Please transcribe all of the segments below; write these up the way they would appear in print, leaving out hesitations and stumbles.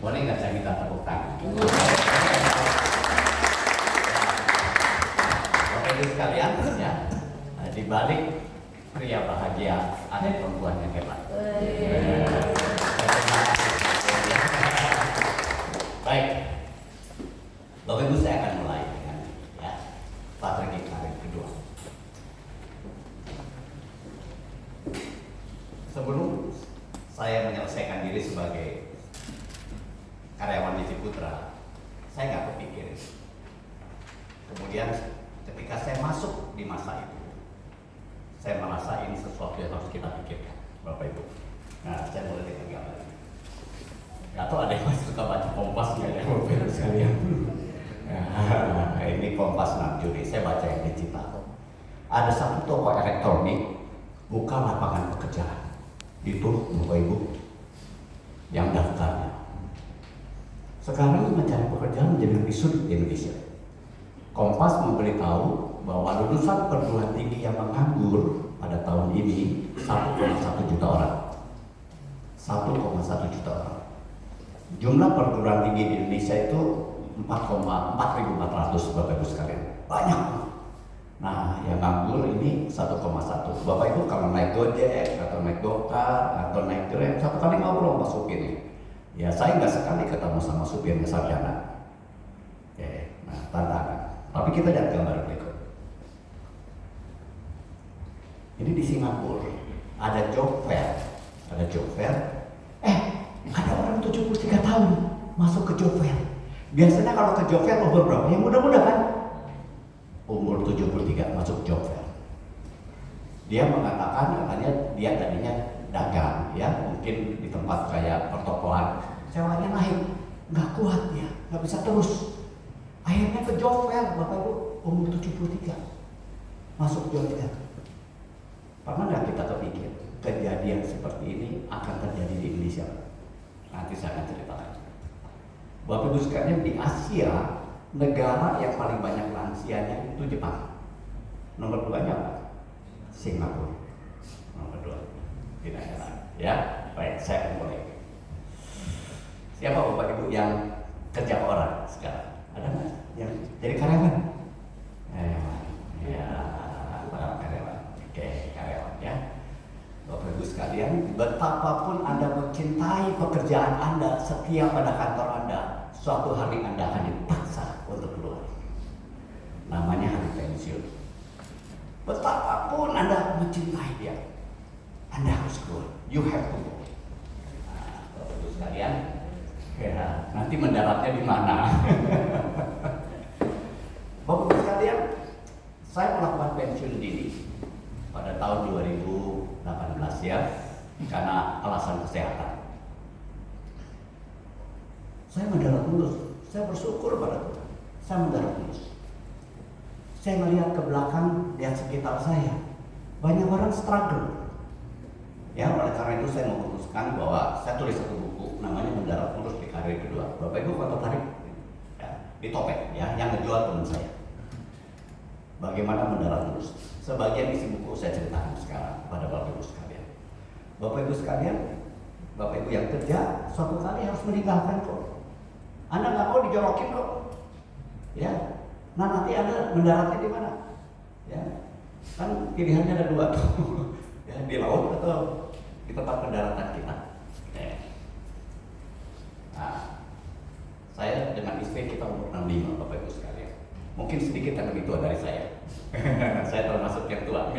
Boleh nggak saya minta tepuk tangan? Bapak Ibu sekalian, ya, di balik pria bahagia ada perempuan yang hebat. Baik, Bapak Ibu, saya akan mulai dengan strategi karir kedua. Sebelum saya menyelesaikan diri sebagai karyawan di Ciputra, saya nggak kepikir. Kemudian ketika saya masuk di masa itu, saya merasa ini sesuatu yang harus kita pikirkan, Bapak Ibu. Nah, saya mulai dengan gambar ini. Atau ada yang masih suka baca Kompas nggak ya, Bapak Ibu sekalian? Nah, ini Kompas 6 Juli, saya baca yang digital. Ada satu toko elektronik buka lapangan pekerjaan. Itu Bapak Ibu yang daftarnya. Sekarang mencari pekerjaan menjadi lebih sulit di Indonesia. Kompas memberitahu bahwa lulusan perguruan tinggi yang menganggur pada tahun ini 1,1 juta orang. 1,1 juta orang. Jumlah perguruan tinggi di Indonesia itu 4.400 Bapak Ibu sekalian. Banyak. Nah, yang nganggur ini 1,1. Bapak Ibu kalau naik Gojek atau naik Gokar atau naik Grab, satu kali ngobrol sama supirnya. Ya, saya nggak sekali ketemu sama supirnya sarjana. Oke, nah tantangan. Tapi kita lihat gambar berikut. Ini di Singapura ada job fair, ada orang 73 tahun masuk ke job fair. Biasanya kalau ke job fair umur berapa? Yang muda-muda kan? Umur 73 masuk job fair. Dia mengatakan katanya dia tadinya dagang, ya mungkin di tempat kayak pertokoan, sewanya naik, nggak kuat ya, nggak bisa terus. Akhirnya ke job fair, Bapak Ibu, umur 73 masuk job fair. Pernah nggak kita kepikir kejadian seperti ini akan terjadi di Indonesia? Nanti saya akan ceritakan. Bapak Ibu sekalian, di Asia negara yang paling banyak lansianya itu Jepang. Nomor 2-nya apa? Singapura. Nomor 2. Tidak ada. Ya, baik, saya akan mulai. Siapa Bapak Ibu yang kerja orang sekarang? Ada nggak yang jadi karyawan? Ya, karyawan. Oke, karyawan ya. Bapak Ibu sekalian, betapapun Anda mencintai pekerjaan Anda, setia pada kantor Anda, suatu hari Anda akan dipaksa untuk keluar. Namanya hari pensiun. Betapapun Anda mencintai dia, Anda harus keluar. You have to go. Nah, Bapak Ibu sekalian, ya, nanti mendaratnya di mana? Bapak Ibu sekalian, saya melakukan pensiun dini pada tahun 2018 ya, karena alasan kesehatan. Saya mendarat lulus, saya bersyukur pada Tuhan. Saya mendarat lulus. Saya melihat ke belakang, lihat sekitar saya, banyak orang struggle. Ya, oleh karena itu saya memutuskan bahwa saya tulis satu buku, namanya Mendarat Lulus di Karir Kedua. Bapak Ibu kalau tertarik, ya, di topik, ya, yang ngejual teman saya. Bagaimana mendarat lulus? Sebagian isi buku saya ceritakan sekarang kepada Bapak Ibu sekalian. Bapak Ibu sekalian, Bapak Ibu yang kerja, suatu kali harus meninggalkan kok. Anda nggak mau dijorokin kok, ya. Nah, nanti Anda mendaratnya di mana? Ya, kan pilihannya ada 2 tuh, ya, di laut atau di tempat pendaratan kita. Ya. Nah, saya dengan istri kita umur 65, Bapak Ibu sekalian. Mungkin sedikit yang lebih tua dari saya. Saya termasuk yang tua.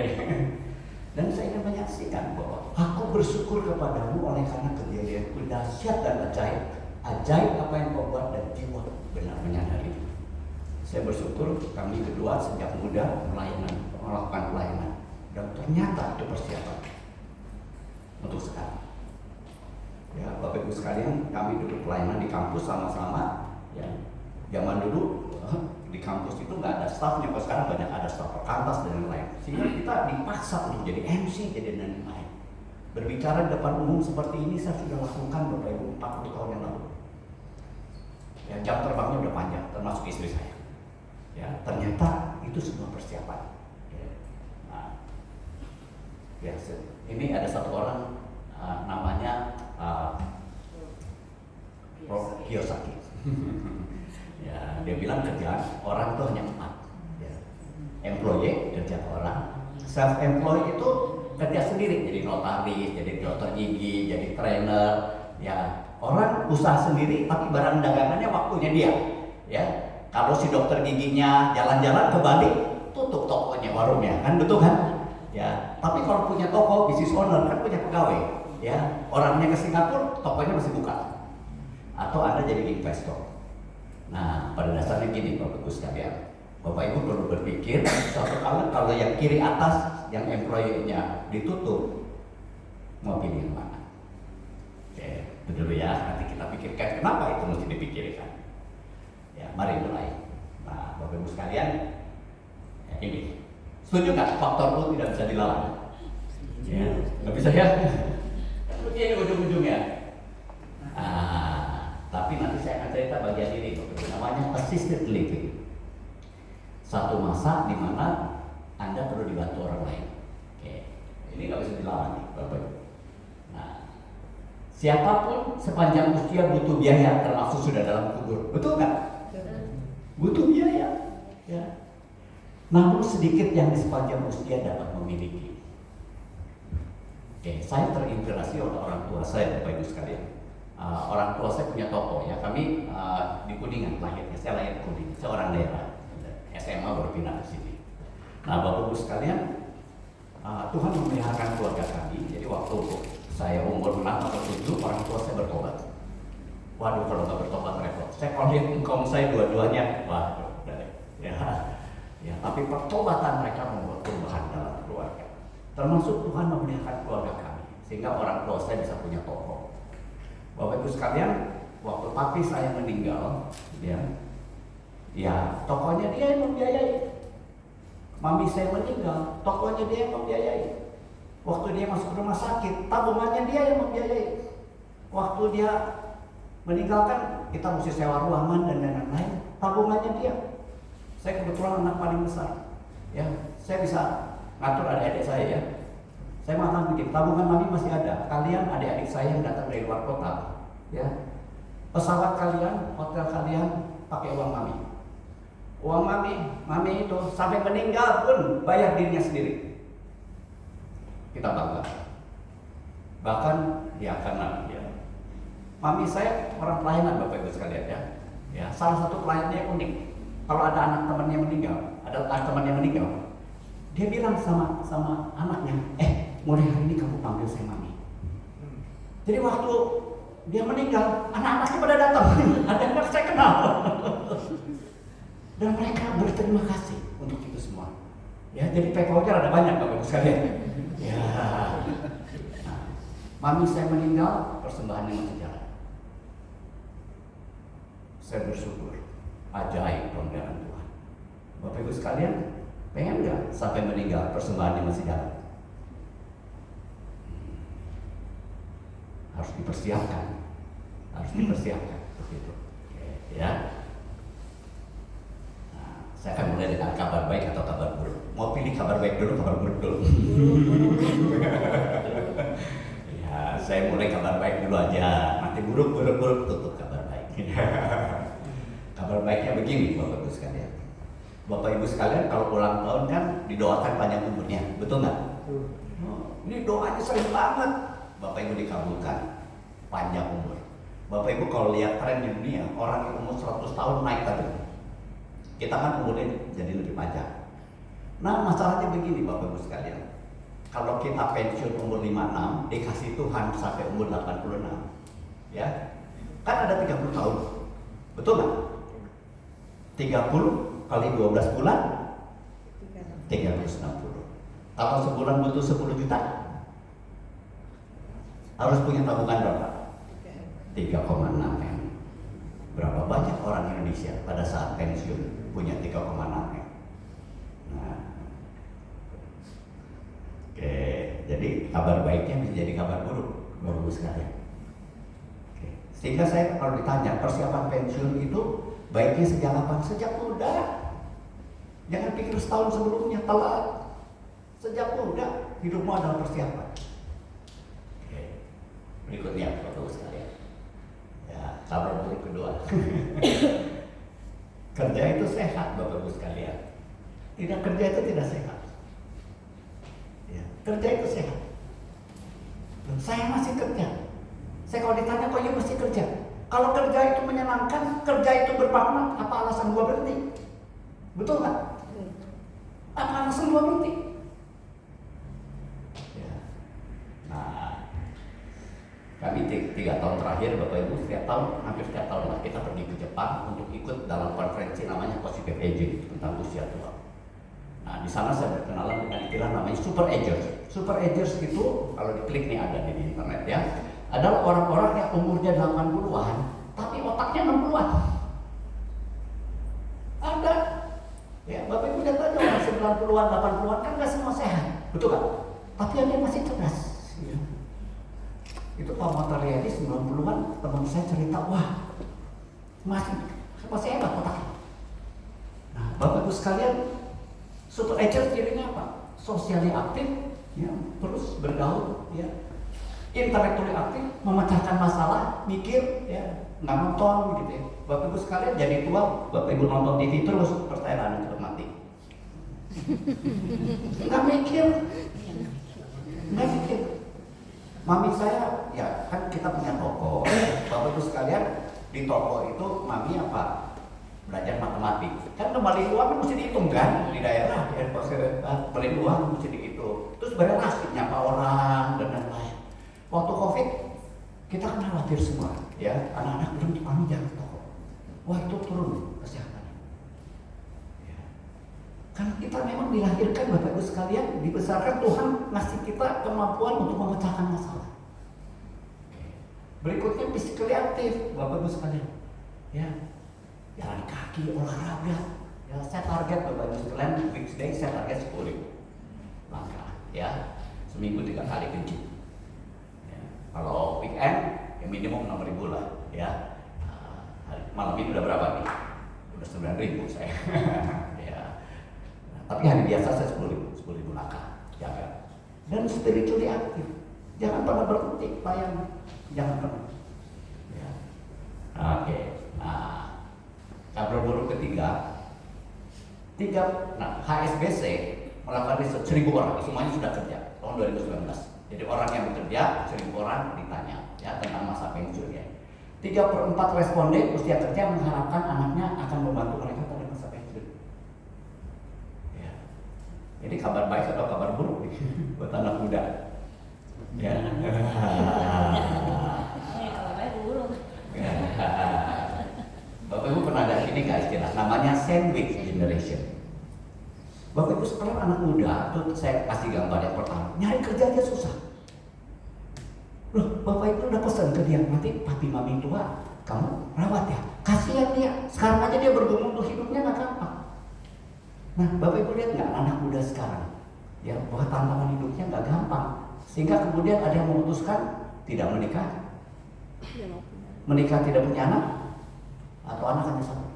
Dan saya ingin menyaksikan bahwa aku bersyukur kepadamu oleh karena kejadianku dahsyat dan ajaib. Ajaib apa yang kau buat dan jiwa benar menyadari. Saya bersyukur kami kedua sejak muda melakukan pelayanan. Dan ternyata itu persiapan untuk sekarang. Ya, Bapak Ibu sekalian, kami duduk pelayanan di kampus sama-sama. Ya, zaman dulu di kampus itu nggak ada staffnya, kalau sekarang banyak ada staff perkantas dan lain-lain. Sehingga kita dipaksa untuk jadi MC, jadi lain-lain. Berbicara di depan umum seperti ini saya sudah lakukan Bapak Ibu 40 tahun yang lalu. Ya, jam terbangnya udah panjang, termasuk istri saya. Ya, ternyata itu sebuah persiapan. Ya, nah, ya, ini ada satu orang namanya Kiyosaki. Ya, dia bilang kerjaan orang itu hanya 4. Ya. Employee, kerja orang. Self-employed itu kerja sendiri, jadi notaris, jadi dokter gigi, jadi trainer. Ya, orang usaha sendiri, tapi barang dagangannya waktunya dia. Ya, kalau si dokter giginya jalan-jalan ke Bali, tutup tokonya, warungnya, kan betul kan? Ya, tapi kalau punya toko, bisnis owner kan punya pegawai. Ya, orangnya ke Singapura, tokonya masih buka. Atau Anda jadi investor. Nah, pada dasarnya gini Bapak Ibu sekalian, Bapak Ibu perlu berpikir suatu kali kalau yang kiri atas, yang employee-nya ditutup, mau pilih yang mana? Oke, itu dulu ya, nanti kita pikirkan kenapa itu mesti dipikirkan. Ya, mari mulai. Nah, Bapak Ibu sekalian, ya ini, setuju nggak faktor U tidak bisa dilawan? Ya, nggak bisa ya? Begini ujung-ujungnya. Tapi nanti saya akan cerita bagian ini, namanya assisted living. Satu masa di mana Anda perlu dibantu orang lain. Oke, ini nggak bisa dilawan nih, Bapak. Nah, siapapun sepanjang usia butuh biaya, termasuk sudah dalam kubur, betul nggak? Butuh biaya. Ya. Namun sedikit yang di sepanjang usia dapat memiliki. Oke, saya terinspirasi oleh orang tua saya, Bapak Ibu sekalian. Orang tua saya punya toko ya. Kami di Kuningan lahirnya. Saya lahir di Kuningan. Saya orang daerah. SMA baru pindah ke sini. Nah, Bapak Ibu sekalian, Tuhan memeliharakan keluarga kami. Jadi waktu saya umur 6 atau 7, orang tua saya bertobat. Waduh, kalau nggak bertobat repot. Saya kalau lihat income saya dua-duanya, waduh, ya. Tapi pertobatan mereka membuat perubahan dalam keluarga. Termasuk Tuhan memeliharakan keluarga kami, sehingga orang tua saya bisa punya toko. Bapak Ibu sekalian, waktu papi saya meninggal, ya tokonya dia yang membiayai. Mami saya meninggal, tokonya dia yang membiayai. Waktu dia masuk rumah sakit, tabungannya dia yang membiayai. Waktu dia meninggalkan, kita mesti sewa ruangan dan lain-lain, tabungannya dia. Saya kebetulan anak paling besar, ya. Saya bisa ngatur adik-adik saya ya. Saya makan bikin tabungan mami masih ada. Kalian adik-adik saya yang datang dari luar kota, ya. Pesawat kalian, hotel kalian pakai uang mami. Uang mami itu sampai meninggal pun bayar dirinya sendiri. Kita bangga. Bahkan ya karena ya, mami saya orang pelayanan Bapak Ibu sekalian ya. Ya, salah satu pelayannya unik. Kalau ada anak temannya meninggal, dia bilang sama anaknya, mulai hari ini kamu panggil saya mami. Jadi waktu dia meninggal, anak-anaknya pada datang. Ada anak saya kenal. Dan mereka berterima kasih untuk itu semua. Ya, jadi PKO-nya ada banyak Bapak Ibu sekalian. Ya. Nah, mami saya meninggal, persembahannya masih jalan. Saya bersyukur, ajaib pemberian Tuhan. Bapak Ibu sekalian, pengen nggak sampai meninggal persembahannya masih jalan? Harus dipersiapkan, begitu. Oke, ya. Nah, saya akan mulai dengan kabar baik atau kabar buruk. Mau pilih kabar baik dulu, kabar buruk dulu? Ya, saya mulai kabar baik dulu aja. Nanti buruk tutup kabar baik. Kabar baiknya begini, Bapak Ibu sekalian. Bapak Ibu sekalian, kalau ulang tahun kan didoakan panjang umurnya, betul nggak? Ini doanya sering banget. Bapak Ibu dikabulkan panjang umur. Bapak Ibu kalau lihat tren di dunia, orang yang umur 100 tahun naik tadi. Kita kan umurnya jadi lebih panjang. Nah, masalahnya begini Bapak Ibu sekalian. Kalau kita pensiun umur 56, dikasih Tuhan sampai umur 86. Ya. Kan ada 30 tahun. Betul nggak? 30 kali 12 bulan 360. Kalau sebulan butuh 10 juta, harus punya tabungan berapa? 3,6 M. Berapa banyak orang Indonesia pada saat pensiun punya 3,6 M? Nah, oke, jadi kabar baiknya bisa jadi kabar buruk, Bapak Ibu sekalian. Oke. Sehingga saya kalau ditanya persiapan pensiun itu baiknya sejak kapan? Sejak muda. Jangan pikir setahun sebelumnya, telat. Sejak muda hidupmu adalah persiapan. Oke. Berikutnya Bapak Ibu sekalian. Ya, kabar buruk kedua Kerja itu sehat, Bapak Ibu sekalian. Tidak kerja itu tidak sehat. Ya, kerja itu sehat. Dan saya masih kerja. Saya kalau ditanya kok ya masih kerja. Kalau kerja itu menyenangkan, kerja itu bermakna, apa alasan gua berhenti? Betul nggak? Apa alasan gua berhenti? Ya. Nah, kami 3 tahun terakhir Bapak Ibu hampir setiap tahun lah kita pergi ke Jepang untuk ikut dalam konferensi namanya Positive Aging tentang usia tua. Nah, di sana saya berkenalan dengan istilah namanya Super Agers. Super Agers itu kalau diklik nih ada di internet ya, adalah orang-orang yang umurnya 80-an tapi otaknya 60-an. Ada. Ya, Bapak Ibu lihat aja orang 90-an, 80-an kan nggak semua sehat, betul kan? Tapi ada yang masih cerdas. Ya. Itu Pak Motariadi 90-an, teman saya cerita, wah masih hebat otaknya. Nah, Bapak Ibu sekalian, super agers cirinya apa? Sosialnya aktif, ya, terus bergaul, ya, intelektualnya aktif, memecahkan masalah, mikir, ya, nggak nonton gitu ya. Bapak Ibu sekalian jadi tua, Bapak Ibu nonton TV terus, percayaan itu mati. Nggak mikir. Mami saya, ya kan kita punya toko. Bapak Ibu sekalian, di toko itu mami apa? Belajar matematik. Kan kembali uang kan mesti dihitung kan di daerah, ya, kembali uang mesti dihitung. Terus berrelasi nyapa orang dan lain-lain. Waktu COVID kita kan khawatir semua, ya, anak-anak bilang mami jangan ke toko. Wah, itu turun kesehatannya. Ya. Kan kita memang dilahirkan Bapak Ibu sekalian, dibesarkan Tuhan ngasih kita kemampuan untuk memecahkan masalah. Berikutnya physically aktif Bapak Ibu sekalian, ya, jalan kaki, olahraga. Ya, saya target Bapak Ibu sekalian weekday saya target 10.000 langkah, ya, seminggu 3 kali ke gym. Ya. Kalau weekend ya minimum 6.000 lah, ya. Malam ini udah berapa nih? Udah 9.000 saya. Ya. Tapi hari biasa saya 10.000 langkah, jaga. Dan spiritually aktif, jangan pernah berhenti layang. Jangan pernah. Ya. Oke. Nah, kabar buruk ketiga. Nah, HSBC melakukan riset 1.000 orang, semuanya sudah kerja tahun 2019. Jadi orang yang bekerja 1.000 orang ditanya ya tentang masa pensiunnya. 3/4 responden usia kerja mengharapkan anaknya akan membantu mereka pada masa pensiun. Ya. Jadi kabar baik atau kabar buruk nih buat anak muda? Ya. Bapak Ibu pernah ada ini nggak istilah namanya sandwich generation? Bapak Ibu sekarang anak muda, tuh saya kasih gambar yang pertama, nyari kerja aja susah. Loh, Bapak Ibu udah pesan ke dia, nanti papi mami tua, kamu rawat ya, kasihan dia, sekarang aja dia bergumul untuk hidupnya nggak gampang. Nah, Bapak Ibu lihat nggak anak muda sekarang, ya, bahwa tantangan hidupnya nggak gampang, sehingga kemudian ada yang memutuskan tidak menikah, menikah tidak punya anak, atau anak hanya satu.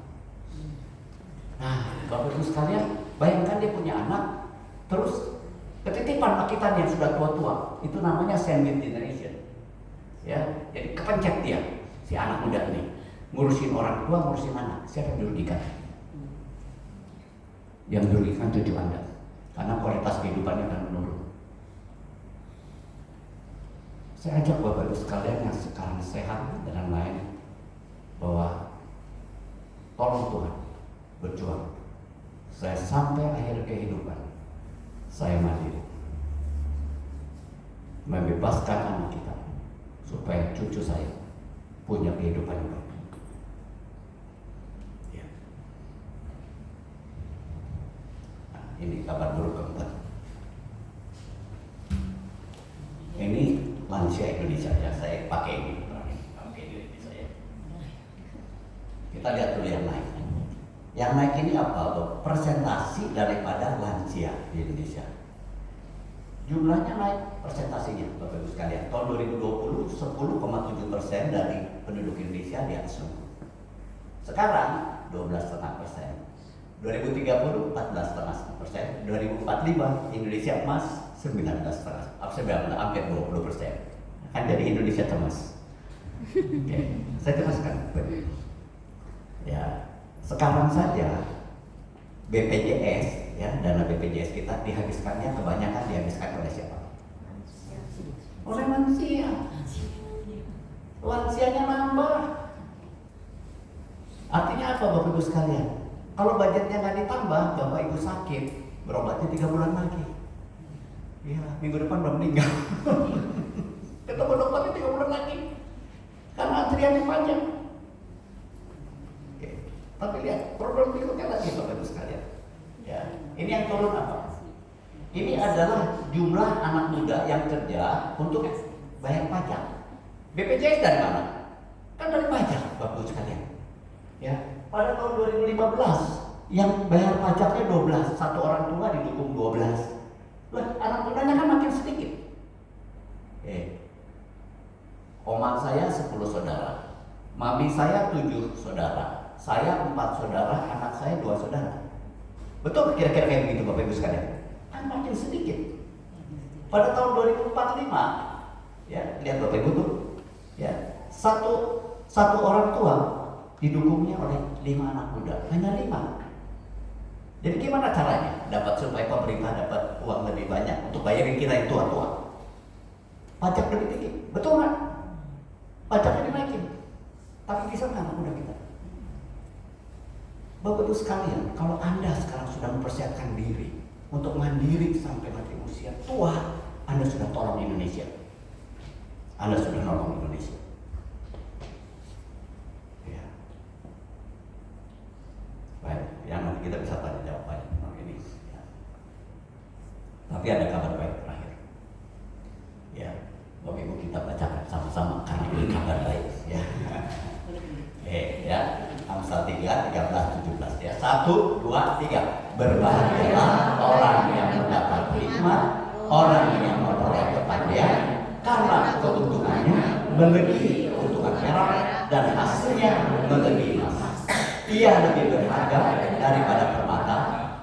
Nah, Bapak Ibu sekalian, bayangkan dia punya anak, terus ketitipan makitan yang sudah tua-tua, itu namanya sandwich generation. Ya, jadi kepencet dia, si anak muda ini, ngurusin orang tua, ngurusin anak. Siapa yang dirugikan? Yang dirugikan cucu Anda, karena kualitas kehidupannya akan menurun. Saya ajak Bapak Ibu sekalian yang sekarang sehat dan lain, bahwa tolong Tuhan berjuang. Saya sampai akhir kehidupan saya mandiri, membebaskan anak kita supaya cucu saya punya kehidupan yang baik. Ya. Nah, ini kabar buruk keempat. Ini lansia Indonesia ya, saya pakai ini. Pakai ini saya. Kita lihat dulu yang naik. Yang naik ini apa? Presentasi daripada lansia di Indonesia. Jumlahnya naik persentasinya, Bapak Ibu sekalian. Tahun 2020 10,7% dari penduduk Indonesia di atas 60. Sekarang 12,5%. 2030 14,5%. 2045 Indonesia emas 19,5%. Hampir 20%. Kan jadi Indonesia cemas. Oke, saya jelaskan. Ya, sekarang saja BPJS, ya, dana BPJS kita dihabiskannya kebanyakan dihabiskan oleh siapa? Oleh lansia. Lansianya nambah. Artinya apa Bapak Ibu sekalian? Kalau budgetnya nggak ditambah, Bapak Ibu sakit, berobatnya 3 bulan lagi. Ya, minggu depan belum meninggal. Ketemu dokternya 3 bulan lagi. Karena antriannya panjang. Oke. Tapi lihat, problem berikutnya lagi Bapak Ibu sekalian. Ya, ini yang turun apa? Ini adalah jumlah anak muda yang kerja untuk bayar pajak. BPJS dari mana? Kan dari pajak, Bapak Ibu sekalian. Ya, pada tahun 2015 yang bayar pajaknya 12, satu orang tua didukung 12. Lah, anak mudanya kan makin sedikit. Oma saya 10 saudara, mami saya 7 saudara, saya 4 saudara, anak saya 2 saudara. Betul kira-kira kayak begitu Bapak Ibu sekalian? Kan makin sedikit. Pada tahun 2045, ya, lihat Bapak Ibu tuh, ya, satu orang tua didukungnya oleh 5 anak muda, hanya 5. Jadi gimana caranya dapat supaya pemerintah dapat uang lebih banyak untuk bayarin kita yang tua-tua? Pajak lebih tinggi, betul nggak? Pajaknya dinaikin, tapi bisa nggak anak muda kita? Bapak Ibu sekalian, kalau Anda sekarang sudah mempersiapkan diri untuk mandiri sampai nanti usia tua, Anda sudah tolong Indonesia. Anda sudah nolong Indonesia. Ya. Baik, yang nanti kita bisa tanya jawab banyak tentang ini. Ya. Tapi ada kabar baik terakhir. Ya, Bapak Ibu kita bacakan sama-sama karena ini kabar baik. Ya. Ya, Amsal 3, 13, 17 ya. 1, 2, 3. Berbahagialah orang yang mendapat hikmat, orang yang memperoleh kepandaian, karena keuntungannya melebihi keuntungan perak dan hasilnya melebihi emas. Ia lebih berharga daripada permata,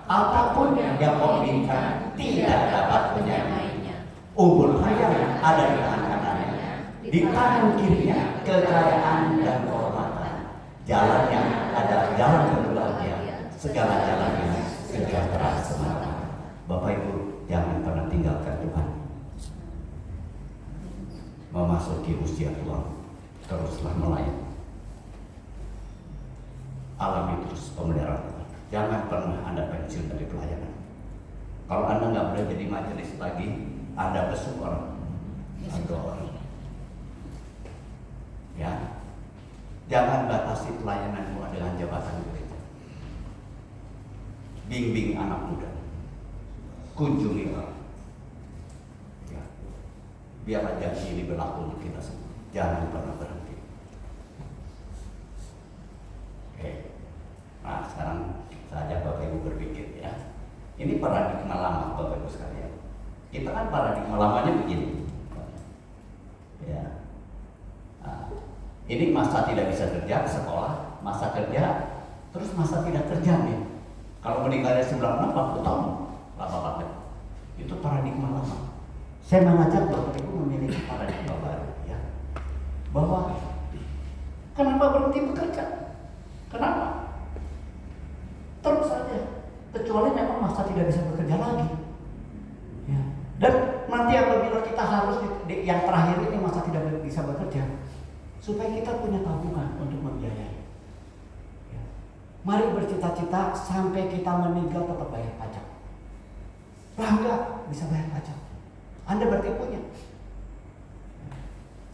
apapun yang kau inginkan tidak dapat menyainginya. Unggul hayam ada di tangan kanannya, di tangan kirinya kekayaan dan kehormatan. Jalannya adalah jalan kebahagiaan, segala jalannya sejahtera semata. Bapak Ibu jangan pernah tinggalkan Tuhan. Memasuki usia tua, teruslah melayani. Alami terus pemeliharaan Tuhan. Jangan pernah Anda pensiun dari pelayanan. Kalau Anda nggak boleh jadi majelis lagi, Anda besuk orang, Anda orang. Ya, jangan batasi pelayananmu dengan jabatan gereja. Bimbing anak muda, kunjungi orang. Ya, biarlah janji ini berlaku untuk kita semua. Jangan pernah berhenti. Oke. Nah, sekarang saja Bapak Ibu berpikir ya. Ini paradigma lama Bapak Ibu sekalian. Kita kan paradigma lamanya begini. Ya. Nah, ini masa tidak bisa kerja ke sekolah, masa kerja, terus masa tidak kerja nih. Kalau meninggalnya 96-40 tahun, lama banget. Itu paradigma lama. Saya mengajak Bapak Ibu memiliki paradigma baru ya. Bahwa kenapa berhenti bekerja? Kenapa? Terus saja, kecuali memang masa tidak bisa bekerja lagi. Ya. Dan nanti apabila kita harus yang terakhir ini masa tidak bisa bekerja, supaya kita punya tabungan untuk membiayai. Ya. Mari bercita-cita sampai kita meninggal tetap bayar pajak. Bangga bisa bayar pajak. Anda berarti punya.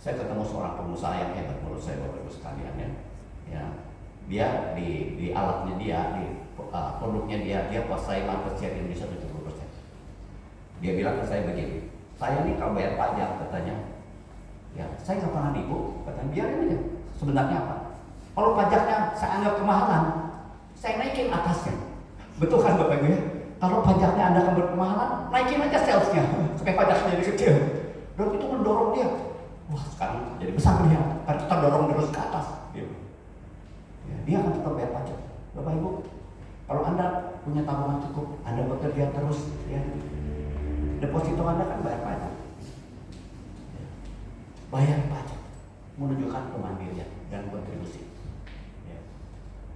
Saya ketemu seorang pengusaha yang hebat menurut saya Bapak Ibu sekalian ya. Ya. Dia di alatnya dia, di produknya dia kuasai market share Indonesia 70%. Dia bilang ke saya begini, saya ini kalau bayar pajak katanya, ya saya nggak pernah nipu, katanya biarin aja. Sebenarnya apa? Kalau pajaknya saya anggap kemahalan, saya naikin atasnya. Betul kan Bapak Ibu ya? Kalau pajaknya Anda akan berkemahalan, naikin aja salesnya supaya pajaknya jadi kecil. Dan itu mendorong dia. Wah sekarang jadi besar dia, kan kita dorong terus ke atas. Ya, dia akan tetap bayar pajak. Bapak Ibu, kalau Anda punya tabungan cukup, Anda bekerja terus, ya, deposito Anda kan bayar pajak. Ya. Bayar pajak menunjukkan kemandirian dan kontribusi. Ya.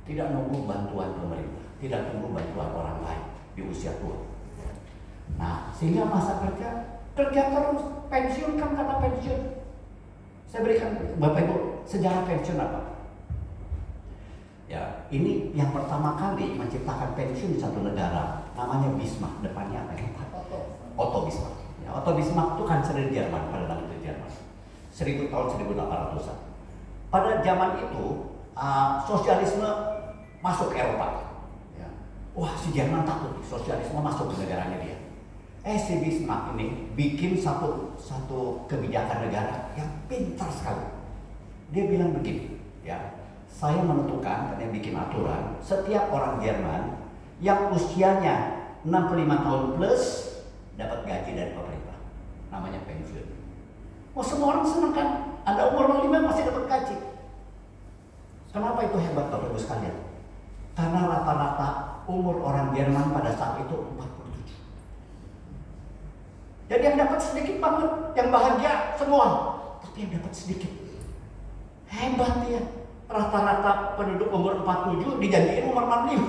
tidak nunggu bantuan pemerintah, tidak tunggu bantuan orang lain di usia tua. Nah, sehingga masa kerja terus, pensiun kan kata pensiun. Saya berikan Bapak Ibu sejarah pensiun apa? Ya, ini yang pertama kali menciptakan pensiun di satu negara, namanya Bismarck. Depannya apa ya? Otto Bismarck. Ya, Otto Bismarck itu kansler Jerman pada tahun itu Jerman. 1800-an. Pada zaman itu sosialisme masuk ke Eropa. Ya. Wah, si Jerman takut sosialisme masuk ke negaranya dia. Si Bismarck ini bikin satu kebijakan negara yang pintar sekali. Dia bilang begini, ya, saya menentukan dan bikin aturan setiap orang Jerman yang usianya 65 tahun plus dapat gaji dari pemerintah, namanya pensiun. Oh, semua orang senang kan? Anda umur 65 masih dapat gaji. Kenapa itu hebat Bapak Ibu sekalian? Karena rata-rata umur orang Jerman pada saat itu 47. Jadi yang dapat sedikit banget, yang bahagia semua, tapi yang dapat sedikit. Hebat dia. Rata-rata penduduk umur 47 dijanjiin umur 65.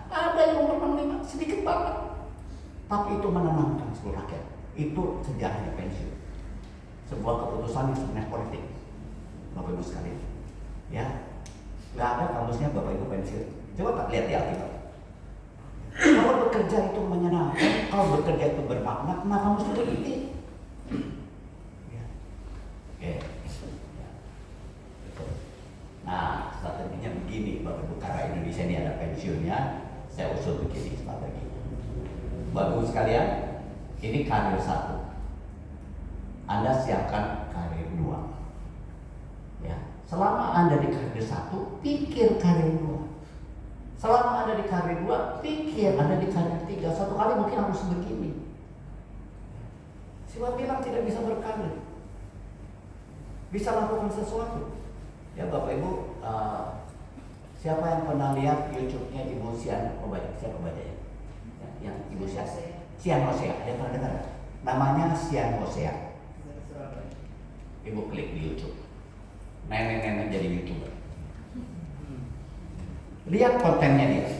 Ada yang umur 65, sedikit banget. Tapi itu menenangkan seluruh rakyat. Itu sejarahnya pensiun. Sebuah keputusan yang sebenarnya politik. Bapak Ibu sekalian. Ya. Nggak ada kamusnya Bapak Ibu pensiun. Coba tak lihat di Alkitab. Kalau bekerja itu menyenangkan, kalau bekerja itu bermakna, kenapa mesti berhenti? Ya. Oke. Ya. Nah, strateginya begini, Bapak Ibu, karena Indonesia ini ada pensiunnya, saya usul begini strategi. Bapak Ibu sekalian, ini karir 1. Anda siapkan karir 2. Ya. Selama Anda di karir 1, pikir karir 2. Selama Anda di karir 2, pikir Anda di karir 3. Satu kali mungkin harus begini. Siapa bilang tidak bisa berkarir? Bisa lakukan sesuatu. Ya Bapak Ibu, siapa yang pernah lihat YouTube-nya Ibu Sian Hosea? Siapa bacanya? Ya, yang Ibu Sian Hosea, ada pernah dengar? Namanya Sian Hosea. Ibu klik di YouTube. Nenek-nenek jadi YouTuber. Lihat kontennya dia.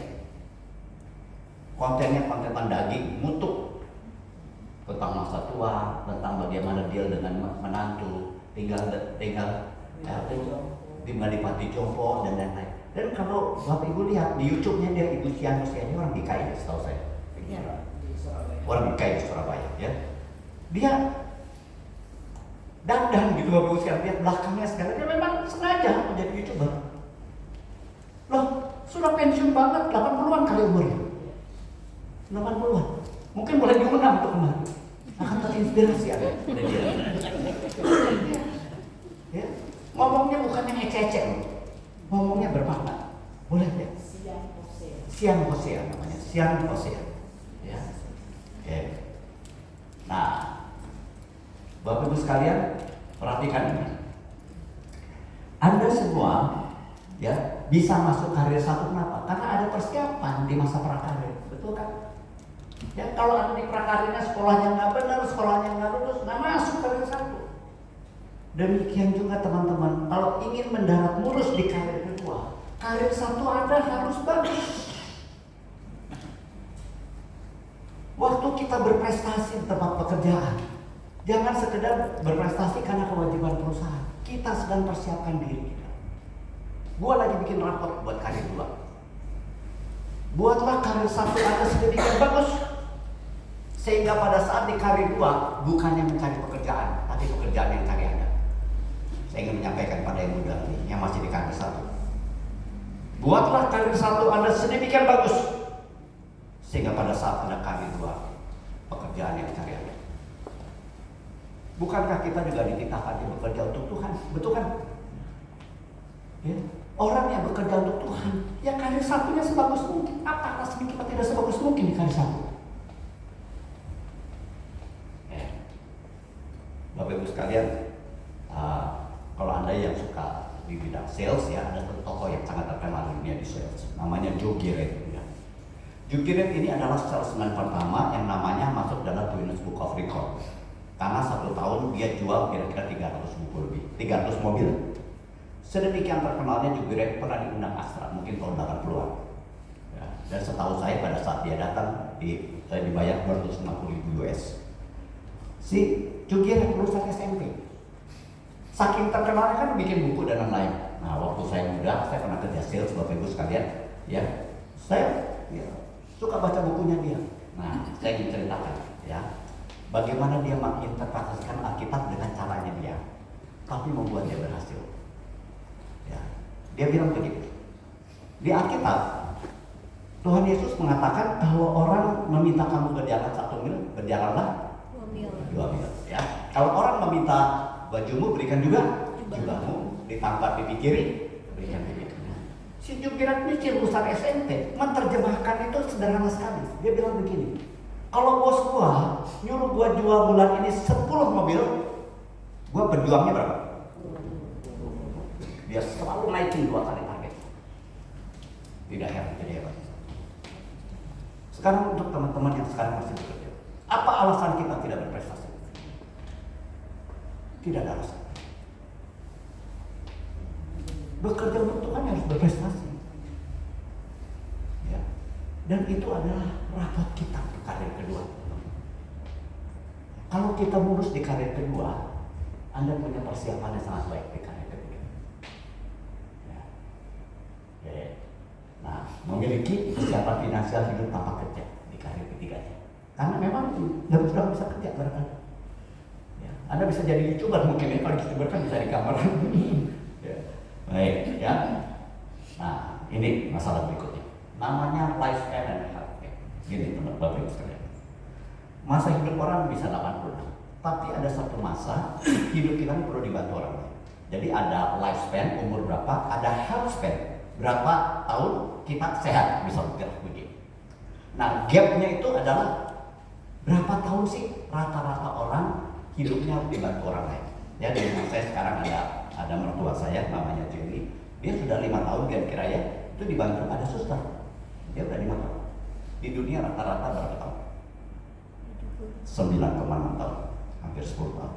Kontennya konten daging, mutu. Tentang masa tua, tentang bagaimana dia dengan menantu, tinggal di Pati Jompo dan lain-lain. Dan kalau Bapak Ibu lihat di YouTube-nya dia, Ibu Sian Hosea ini orang DKI, setahu saya. Orang DKI di Surabaya, ya. Dia dandan gitu Bapak Ibu sekalian, lihat belakangnya segala. Dia memang sengaja menjadi YouTuber. Loh, sudah pensiun banget, 80-an kali umurnya. 80-an. Mungkin boleh diundang untuk kemarin. Akan terinspirasi ada dari dia. Ya. Ngomongnya bukan yang ecek-ecek, ngomongnya bermakna. Boleh ya? Sian Hosea namanya, Sian Hosea. Ya. Oke. Nah, Bapak Ibu sekalian, perhatikan ini. Anda semua ya bisa masuk karir 1 kenapa? Karena ada persiapan di masa prakarir, betul kan? Ya kalau Anda di prakarirnya sekolahnya nggak benar, sekolahnya nggak lulus, nggak masuk karir 1. Demikian juga teman-teman, kalau ingin mendarat mulus di karir 2, karir 1 Anda harus bagus. Waktu kita berprestasi di tempat pekerjaan, jangan sekedar berprestasi karena kewajiban perusahaan. Kita sedang persiapkan diri kita. Gua lagi bikin rapor buat karir 2. Buatlah karir 1 Anda sedemikian bagus, sehingga pada saat di karir 2 bukannya mencari pekerjaan, tapi pekerjaan yang cari Anda. Saya ingin menyampaikan pada yang muda ini, yang masih di karir 1. Buatlah karir 1 Anda sedemikian bagus, sehingga pada saat Anda karir 2, pekerjaan yang cari Anda. Bukankah kita juga dititahkan bekerja untuk Tuhan? Betul kan? Ya. Orang yang bekerja untuk Tuhan, ya karir 1-nya sebagus mungkin. Apa rasanya kita tidak sebagus mungkin di karir 1? Ya. Bapak Ibu sekalian, kalau Anda yang suka di bidang sales, ya ada satu tokoh yang sangat terkenal di dunia di sales, namanya Joe Girard. Ya. Joe Girard ini adalah salesman pertama yang namanya masuk dalam Guinness Book of Record. Karena 1 tahun dia jual kira-kira 300 buku lebih, 300 mobil. Sedemikian terkenalnya Jubirat pernah diundang Astra, mungkin tahun 80-an. Ya, dan setahu saya pada saat dia datang dibayar 250.000 US. Si Jubirat lulusan SMP. Saking terkenalnya kan bikin buku dan lain-lain. Nah, waktu saya muda, saya pernah kerja sales, Bapak Ibu sekalian. Ya, saya suka baca bukunya dia. Nah, saya ingin ceritakan ya, bagaimana dia menginterpretasikan Alkitab dengan caranya dia, tapi membuat dia berhasil. Ya, dia bilang begitu. Di Alkitab, Tuhan Yesus mengatakan kalau orang meminta kamu berjalan 1 mil, berjalanlah 2 mil. Ya, kalau orang meminta bajumu, berikan juga jubahmu, ditampar pipi kiri, berikan pipi kanan. Si Jubirat ini lulusan SMP, menerjemahkan itu sederhana sekali. Dia bilang begini, kalau bos gua nyuruh gua jual bulan ini 10 mobil, gua berjuangnya berapa? Dia selalu naikin 2 kali target. Tidak heran, jadi hebat. Sekarang untuk teman-teman yang sekarang masih bekerja, apa alasan kita tidak berprestasi? Tidak ada alasan. Bekerja untuk Tuhan harus berprestasi. Ya. Dan itu adalah rapot kita untuk karir kedua. Kalau kita mulus di karir kedua, Anda punya persiapan yang sangat baik di karir ketiga. Ya. Ya. Nah, memiliki persiapan finansial hidup tanpa kerja di karir ketiganya. Karena memang sudah bisa kerja barangkali. Anda bisa jadi YouTuber mungkin ya, kalau YouTuber kan bisa di kamar. Ya. Baik ya. Nah, ini masalah berikutnya. Namanya lifespan and health. Gini teman-teman Bapak Ibu sekalian. Masa hidup orang bisa 80, tapi ada satu masa hidup kita perlu dibantu orang lain. Jadi ada lifespan umur berapa, ada health span berapa tahun kita sehat bisa bergerak begini. Nah, gapnya itu adalah berapa tahun sih rata-rata orang hidupnya dibantu orang lain. Ya, di rumah saya sekarang ada mertua saya namanya Jenny. Dia sudah 5 tahun kira-kira ya, itu dibantu ada suster. Dia udah 5 tahun. Di dunia rata-rata berapa tahun? 9,6 tahun, hampir 10 tahun.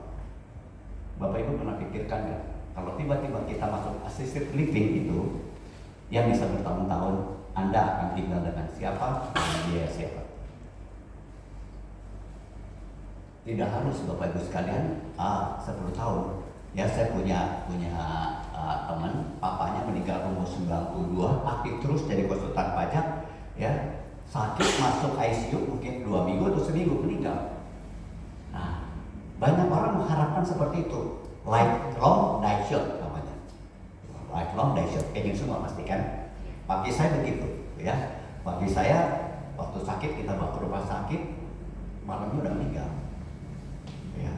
Bapak Ibu pernah pikirkan nggak? Kalau tiba-tiba kita masuk assisted living itu, yang bisa bertahun-tahun, Anda akan tinggal dengan siapa, dengan dia siapa. Tidak harus Bapak Ibu sekalian 10 tahun. Ya, saya punya teman, papanya meninggal umur 92, aktif terus jadi konsultan pajak, ya, sakit masuk ICU mungkin 2 minggu atau seminggu meninggal. Nah, banyak orang mengharapkan seperti itu, lifelong die short namanya, lifelong die short, ingin semua pastikan. Bagi saya begitu, ya, bagi saya waktu sakit kita bawa ke rumah sakit, malamnya udah meninggal. Ya,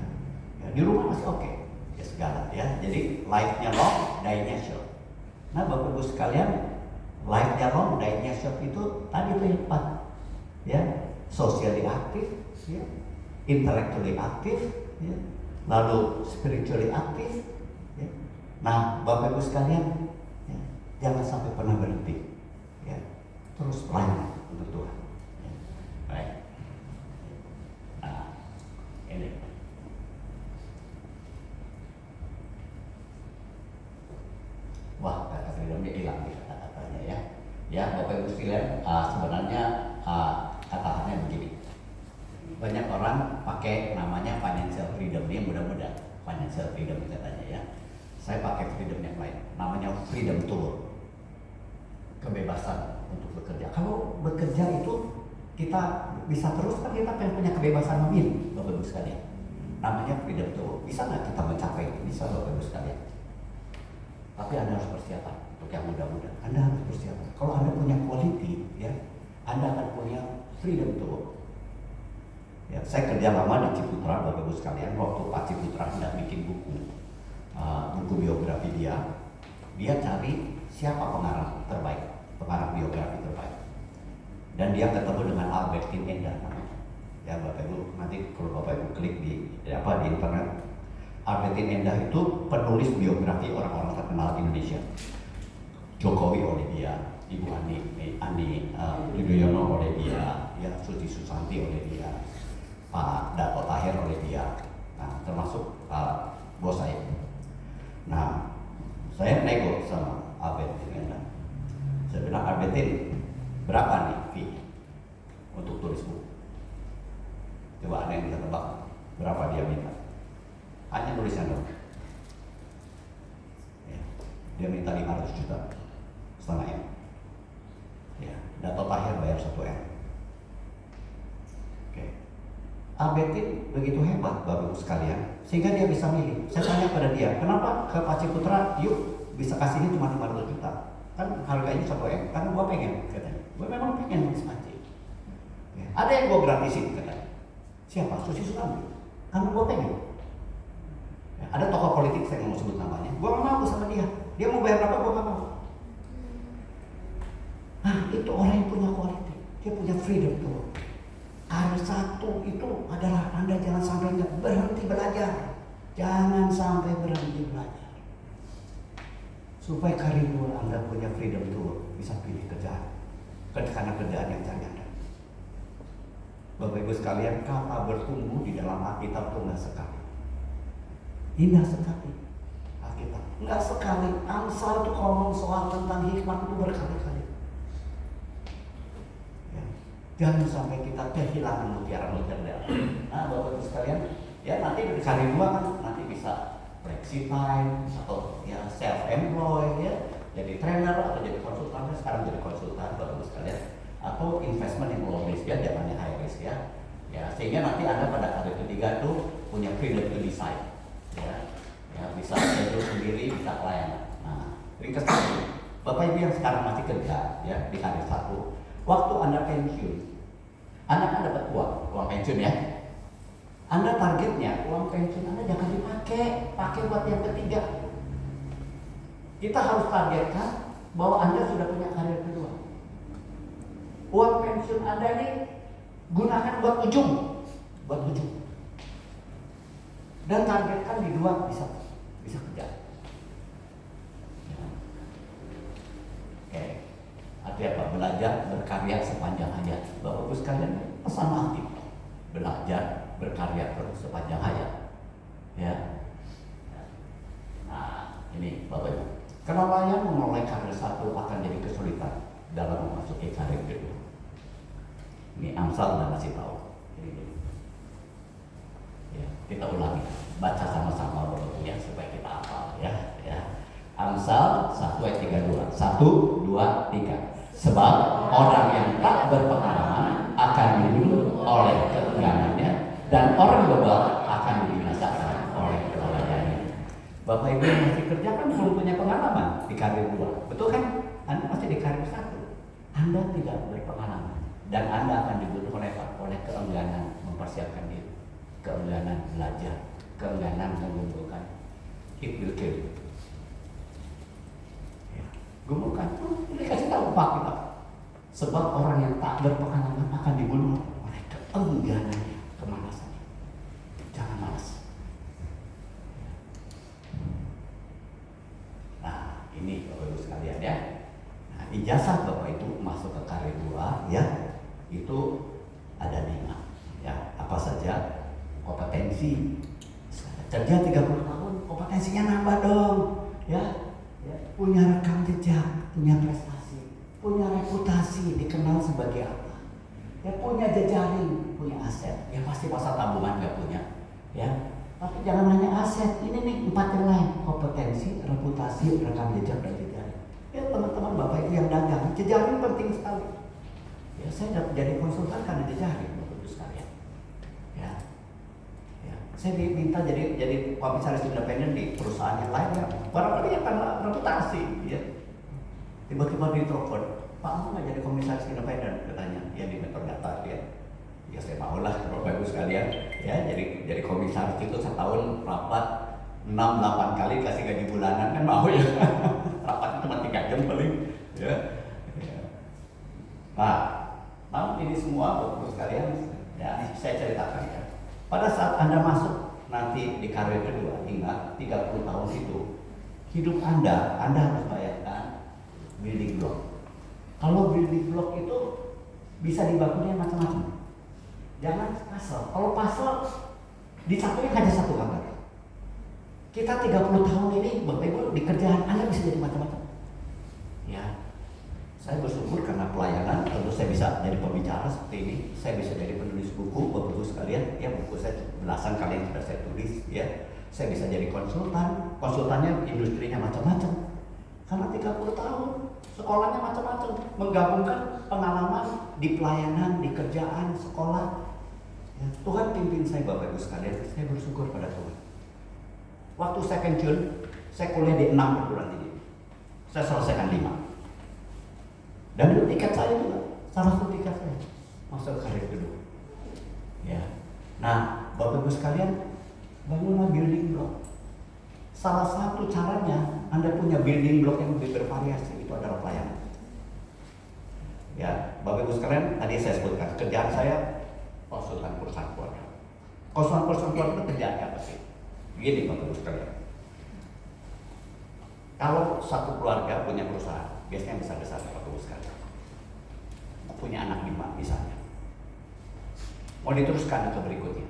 di rumah masih oke, ya segala ya. Jadi life-nya long, die-nya short. Nah, Bapak Ibu sekalian, life-nya long, die-nya short itu tadi itu yang 4. Ya, socially aktif, ya, intellectually aktif, ya, lalu spiritually aktif. Ya. Nah, Bapak Ibu sekalian, ya, jangan sampai pernah berhenti, ya, terus pelayanan untuk Tuhan. Ya. Baik. Nah, ini. Wah, kata freedomnya hilang nih kata-katanya ya. Ya, Bapak Ibu sekalian, sebenarnya kata-katanya begini. Banyak orang pakai namanya financial freedom, ini mudah-mudahan financial freedom katanya ya. Saya pakai freedom yang lain, namanya freedom tool. Kebebasan untuk bekerja. Kalau bekerja itu kita bisa terus kan, kita punya kebebasan memilih, Bapak Ibu sekalian. Namanya freedom tool. Bisa nggak kita mencapai itu? Bisa, Bapak Ibu sekalian. Tapi Anda harus persiapan untuk yang muda-muda. Anda harus persiapan. Kalau Anda punya quality, ya, Anda akan punya freedom tool. Ya, saya kerja lama di Ciputra, Bapak Ibu sekalian. Waktu Pak Ciputra hendak bikin buku biografi dia cari siapa pengarang terbaik, pengarang biografi terbaik. Dan dia ketemu dengan Albertine Endah namanya. Ya, Bapak Ibu nanti kalau Bapak Ibu klik di internet. Albertine Endah itu penulis biografi orang-orang terkenal Indonesia. Jokowi oleh dia, Ibu Ani Yudhoyono oleh dia, ya, Suci Susanti oleh dia, Pak Dato Tahir oleh dia. Nah, termasuk bos saya. Nah, Saya nego sama Albert ini. Saya bilang, Albert ini berapa nih fee untuk tulis buku? Coba ada yang bisa tebak berapa dia minta? Hanya tulisan dong. Ya. Dia minta 500 juta setengah M. Ya, Dato Tahir bayar 1 M. Oke. Albertin begitu hebat Bapak Ibu sekalian, sehingga dia bisa milih. Saya tanya pada dia, kenapa ke Pak Ciputra, yuk bisa kasihnya cuma 500 juta? Kan harganya 1 M, karena gua pengen katanya. Gua memang pengen nulis Panci. Ya. Ada yang gua gratisin katanya. Siapa? Susi Sukamti. Karena gua pengen. Ya, ada tokoh politik saya nggak mau sebut namanya. Gua nggak mau sama dia. Dia mau bayar berapa? Gua nggak mau. Nah, itu orang yang punya kualitas. Dia punya freedom tuh. Karya satu itu adalah Anda jangan sampai berhenti belajar. Jangan sampai berhenti belajar. Supaya karya dua Anda punya freedom tuh bisa pilih kerjaan. Karena kerjaan yang cari Anda. Bapak Ibu sekalian, kata bertumbuh di dalam Alkitab itu enggak sekali. Indah sekali. Alkitab enggak sekali. Amsal itu ngomong soal tentang hikmat itu berkali-kali. Jangan sampai kita kehilangan mutiara-mutiara. Nah, Bapak Ibu sekalian, ya nanti di kali 2 kan nanti bisa flexi time atau ya self employed ya, jadi trainer atau jadi konsultan. Sekarang jadi konsultan Bapak Ibu sekalian, atau investment yang low risk ya, zamannya high risk ya. Ya, sehingga nanti Anda pada kali ketiga tuh punya freedom to decide. Ya, bisa schedule sendiri, bisa pelayanan. Nah, ringkas Bapak Ibu yang sekarang masih kerja ya di kali 1, waktu Anda pensiun, Anda kan dapat uang pensiun ya. Anda targetnya uang pensiun Anda jangan pakai buat yang ketiga. Kita harus targetkan bahwa Anda sudah punya karir kedua. Uang pensiun Anda ini gunakan buat ujung. Dan targetkan di 2 bisa kerja. Oke. Artinya apa? Belajar berkarya sepanjang hayat. Bapak Ibu sekalian, pesan aktif. Belajar berkarya terus sepanjang hayat. Ya. Nah, ini Bapak Ibu. Kenapa yang memulai karir 1 akan jadi kesulitan dalam memasuki karir kedua? Ini Amsal udah kasih tahu. Ini. Ya, kita ulangi. Baca sama-sama Bapak Ibu ya supaya kita hafal ya. Amsal 1 ayat 32. 1, 2, 3. Sebab orang yang tak berpengalaman akan dibunuh oleh keengganannya, dan orang bebal akan dibinasakan oleh kelalaiannya. Bapak Ibu yang masih kerja kan belum punya pengalaman di karir 2, betul kan? Anda masih di karir 1. Anda tidak berpengalaman dan Anda akan dibunuh oleh keengganan mempersiapkan diri, keengganan belajar, keengganan mengumpulkan. It will kill you. Gumulkan, dikasih tahu Pak kita. Sebab orang yang tak berpengalaman akan dibunuh oleh keengganannya, kemalasannya. Jangan malas. Nah, ini Bapak Ibu sekalian ya. Nah, ijazah Bapak itu masuk ke karir 2 ya, itu ada 5. Ya, apa saja? Kompetensi. Kerja 30 tahun, kompetensinya nambah dong, ya. Punya rekam jejak, punya prestasi, punya reputasi, dikenal sebagai apa? Ya punya jejaring, punya aset. Ya pasti masa tabungan nggak punya, ya. Tapi jangan hanya aset. Ini nih 4 yang lain: kompetensi, reputasi, rekam jejak dan jejaring. Ya teman-teman Bapak Ibu yang dagang, jejaring penting sekali. Ya saya dapat jadi konsultan karena jejaring Bapak Ibu sekalian. Ya. Saya diminta jadi komisaris independen di perusahaan yang lain ya. Barangkali ya karena reputasi ya. Tiba-tiba ditelepon, Pak mau nggak jadi komisaris independen? Katanya, ya di Metrodata ya. Ya saya mau lah Bapak Ibu sekalian. Ya jadi komisaris itu setahun rapat 6-8 kali kasih gaji bulanan kan mau ya. Rapatnya cuma 3 jam paling ya. Nah, ini semua Bapak Ibu sekalian ya saya ceritakan ya. Pada saat Anda masuk nanti di karir kedua, ingat 30 tahun itu hidup Anda harus bayangkan building block. Kalau building block itu bisa dibangunnya macam-macam. Jangan puzzle. Kalau puzzle disatuin hanya satu gambar. Kita 30 tahun ini, Bapak Ibu, di kerjaan Anda bisa jadi macam-macam. Ya, saya bersyukur karena pelayanan, tentu saya bisa jadi pembicara seperti ini. Saya bisa jadi penulis buku, Bapak Ibu sekalian. Ya, buku saya belasan kali yang sudah saya tulis. Ya, saya bisa jadi konsultan. Konsultannya industrinya macam-macam. Karena 30 tahun, sekolahnya macam-macam. Menggabungkan pengalaman di pelayanan, di kerjaan, sekolah. Ya, Tuhan pimpin saya, Bapak Ibu sekalian. Saya bersyukur pada Tuhan. Waktu saya pensiun, saya kuliah di 6 perguruan tinggi. Saya selesaikan 5. Dan itu tiket saya juga, salah satu tiket saya masuk karir kedua. Ya, nah Bapak Ibu sekalian, bangunlah building block. Salah satu caranya Anda punya building block yang lebih bervariasi, itu adalah pelayanan. Ya, Bapak Ibu sekalian, tadi saya sebutkan kerjaan saya konsultan perusahaan keluarga. Konsultan perusahaan keluarga itu kerjaannya apa sih? Begini Bapak Ibu sekalian. Kalau satu keluarga punya perusahaan, biasanya besar-besar Bapak Ibu sekalian. Punya anak 5 misalnya. Mau diteruskan ke berikutnya.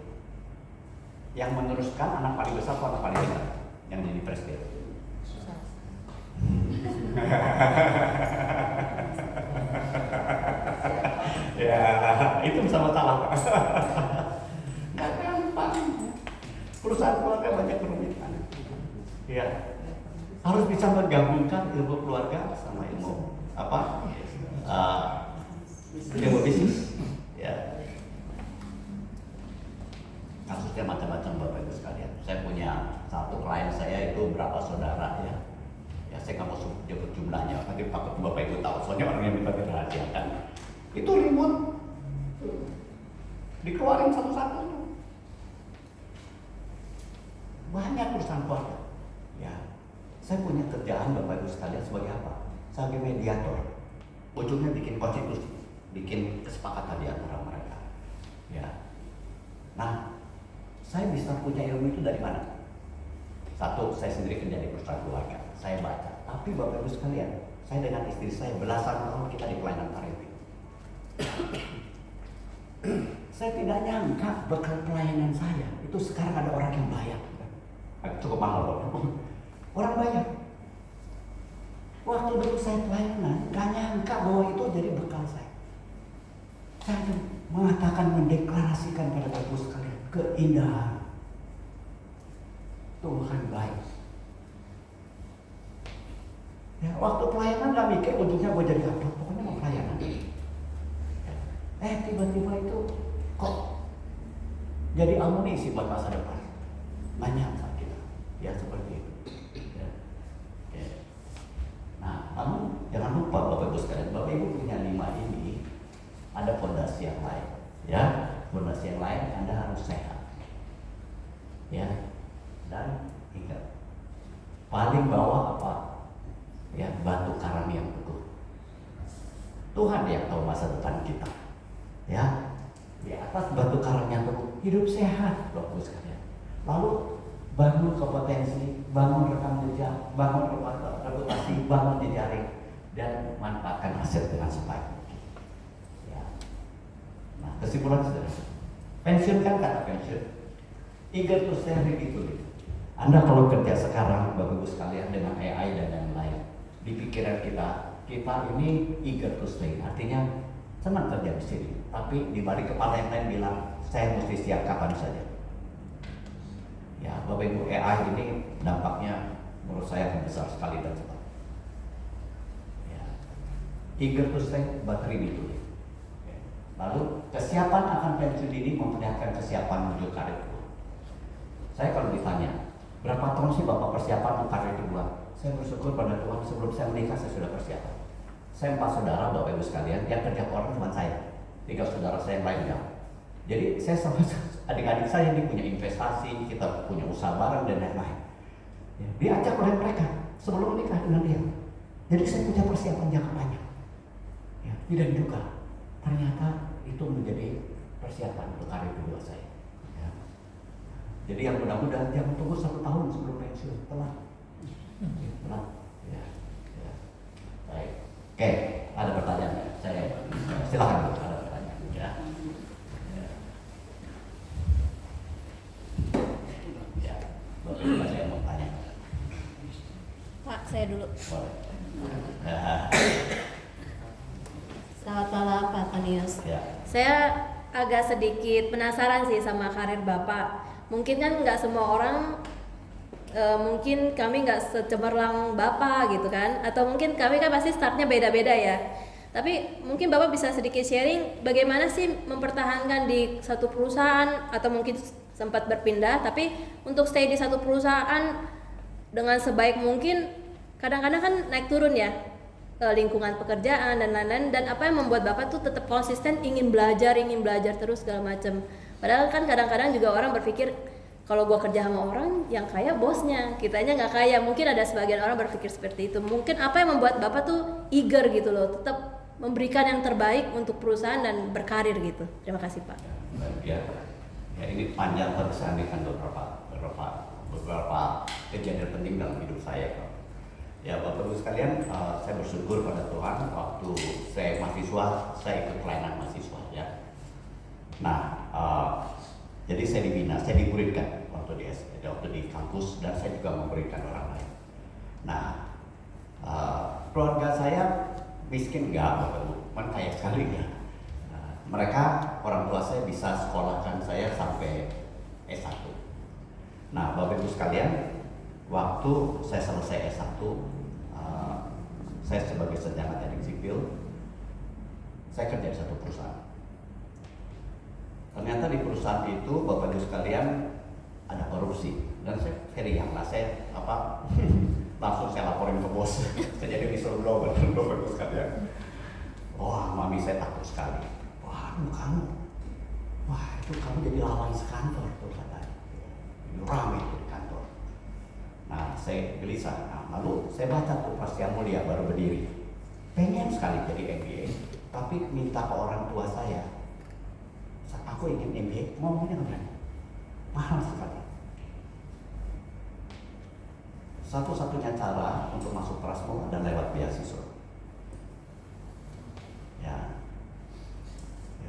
Yang meneruskan anak paling besar atau anak paling besar yang jadi presiden? Ya, itu sama salah. Nggak gampang. Perusahaan keluarga banyak kerumitan. Ya, harus bisa menggabungkan ilmu keluarga sama ilmu apa? Ilmu bisnis. Ya. Kasusnya macam-macam Bapak Ibu sekalian. Saya punya satu klien saya itu berapa saudara ya. Ya saya nggak mau sebut jumlahnya, tapi takut Bapak Ibu tahu. Soalnya orang yang minta dirahasiakan. Itu ribut. Dikeluarin satu-satu. Banyak urusan keluarga. Ya. Saya punya kerjaan Bapak Ibu sekalian sebagai apa? Sebagai mediator. Ujungnya bikin konstitusi, bikin kesepakatan di antara mereka. Ya. Nah, saya bisa punya ilmu itu dari mana? Satu, saya sendiri kerja di perusahaan keluarga, saya baca. Tapi Bapak Ibu sekalian, saya dengan istri saya belasan tahun kita di pelayanan Pariti. Saya tidak nyangka bekal pelayanan saya itu sekarang ada orang yang bayar. Cukup mahal loh. Orang bayar. Waktu dulu saya pelayanan, gak nyangka bahwa itu jadi bekal saya. Saya mengatakan, mendeklarasikan pada Bapak Ibu sekalian keindahan Tuhan baik. Ya, waktu pelayanan gak mikir ujungnya gue jadi apa, pokoknya mau pelayanan. Tiba-tiba itu kok jadi amunisi buat masa depan. Banyak saat kita, ya seperti itu. Ya. Ya. Nah, namun jangan lupa Bapak Ibu sekalian, Bapak Ibu punya 5 ini, ada fondasi yang lain. Ya, fondasi yang lain Anda harus sehat. Ya, dan ingat, paling bawah apa? Ya, batu karang yang teguh. Tuhan yang tahu masa depan kita. Ya, di atas batu karang yang teguh, hidup sehat, Bapak Ibu sekalian. Lalu bangun kompetensi, bangun rekam jejak, bangun reputasi, bangun jejaring, dan manfaatkan aset dengan sebaik mungkin. Ya. Nah, kesimpulan saudara, pensiunkan kata pensiun. Eager to stay ready to live. Anda kalau kerja sekarang, Bapak Ibu sekalian, dengan AI dan yang lain, di pikiran kita ini eager to stay, artinya senang kerja di sini. Tapi di balik kepala yang lain bilang, saya mesti siap kapan saja. Ya, Bapak Ibu, AI ini dampaknya menurut saya akan besar sekali dan cepat. Ya. Eager to stay, but ready to live. Ya. Lalu kesiapan akan pensiun ini memperlihatkan kesiapan menuju karir kedua. Saya kalau ditanya, berapa tahun sih Bapak persiapan untuk karir kedua? Saya bersyukur pada Tuhan, sebelum saya menikah saya sudah persiapan. Saya 4 saudara, Bapak Ibu sekalian, yang kerja orang cuma saya. 3 saudara saya yang lainnya. Jadi saya sama adik-adik saya ini punya investasi, kita punya usaha bareng dan lain-lain. Ya, diajak oleh mereka sebelum menikah dengan dia. Jadi saya punya persiapan jangka panjang. Ya, dan juga ternyata itu menjadi persiapan untuk karir kedua saya. Ya. Jadi yang mudah-mudahan jangan tunggu 1 tahun sebelum pensiun, telat. Telat. Ya. Ya. Baik. Oke, ada pertanyaan? Saya silakan Bu, ada pertanyaan. Ya. Ya. Ya. Bapak Ibu, saya mau tanya. dulu. Boleh. Selamat malam Pak Tanius. Ya. Saya agak sedikit penasaran sih sama karir Bapak. Mungkin kan nggak semua orang, mungkin kami nggak secemerlang Bapak gitu kan, atau mungkin kami kan pasti startnya beda-beda ya. Tapi mungkin Bapak bisa sedikit sharing bagaimana sih mempertahankan di satu perusahaan, atau mungkin sempat berpindah, tapi untuk stay di satu perusahaan dengan sebaik mungkin. Kadang-kadang kan naik turun ya, lingkungan pekerjaan dan lain-lain, dan apa yang membuat Bapak tuh tetap konsisten ingin belajar terus segala macam. Padahal kan kadang-kadang juga orang berpikir kalau gua kerja sama orang yang kaya bosnya, kitanya nggak kaya. Mungkin ada sebagian orang berpikir seperti itu. Mungkin apa yang membuat Bapak tuh eager gitu loh, tetap memberikan yang terbaik untuk perusahaan dan berkarir gitu. Terima kasih Pak. Ya, ini panjang tapi saya ambilkan beberapa kejadian penting dalam hidup saya. Ya Bapak Ibu sekalian, saya bersyukur pada Tuhan waktu saya mahasiswa, saya ikut pelayanan mahasiswa ya. Nah, jadi saya dibina, saya dimuridkan waktu di kampus, dan saya juga memberikan orang lain. Nah, keluarga saya miskin enggak Bapak Ibu, kan kaya sekali ya. Mereka, orang tua saya bisa sekolahkan saya sampai S1. Nah Bapak Ibu sekalian, waktu saya selesai S1, saya sebagai sarjana teknik sipil, saya kerja di satu perusahaan. Ternyata di perusahaan itu Bapak Ibu sekalian ada korupsi, dan saya riang lah, saya langsung saya laporin ke bos. Saya jadi whistleblower Bapak Ibu sekalian. Wah, mami saya takut sekali. Wah itu kamu jadi lawan sekantor tuh katanya. Ramai itu di kantor. Nah saya gelisah. Nah, lalu saya baca tuh pas Yang Mulia baru berdiri. Pengen sekali jadi MBA, tapi minta ke orang tua saya. Aku ingin MBA, ngomongnya kemana? Mahal sekali. Satu-satunya cara untuk masuk Prasmo adalah lewat beasiswa. Ya,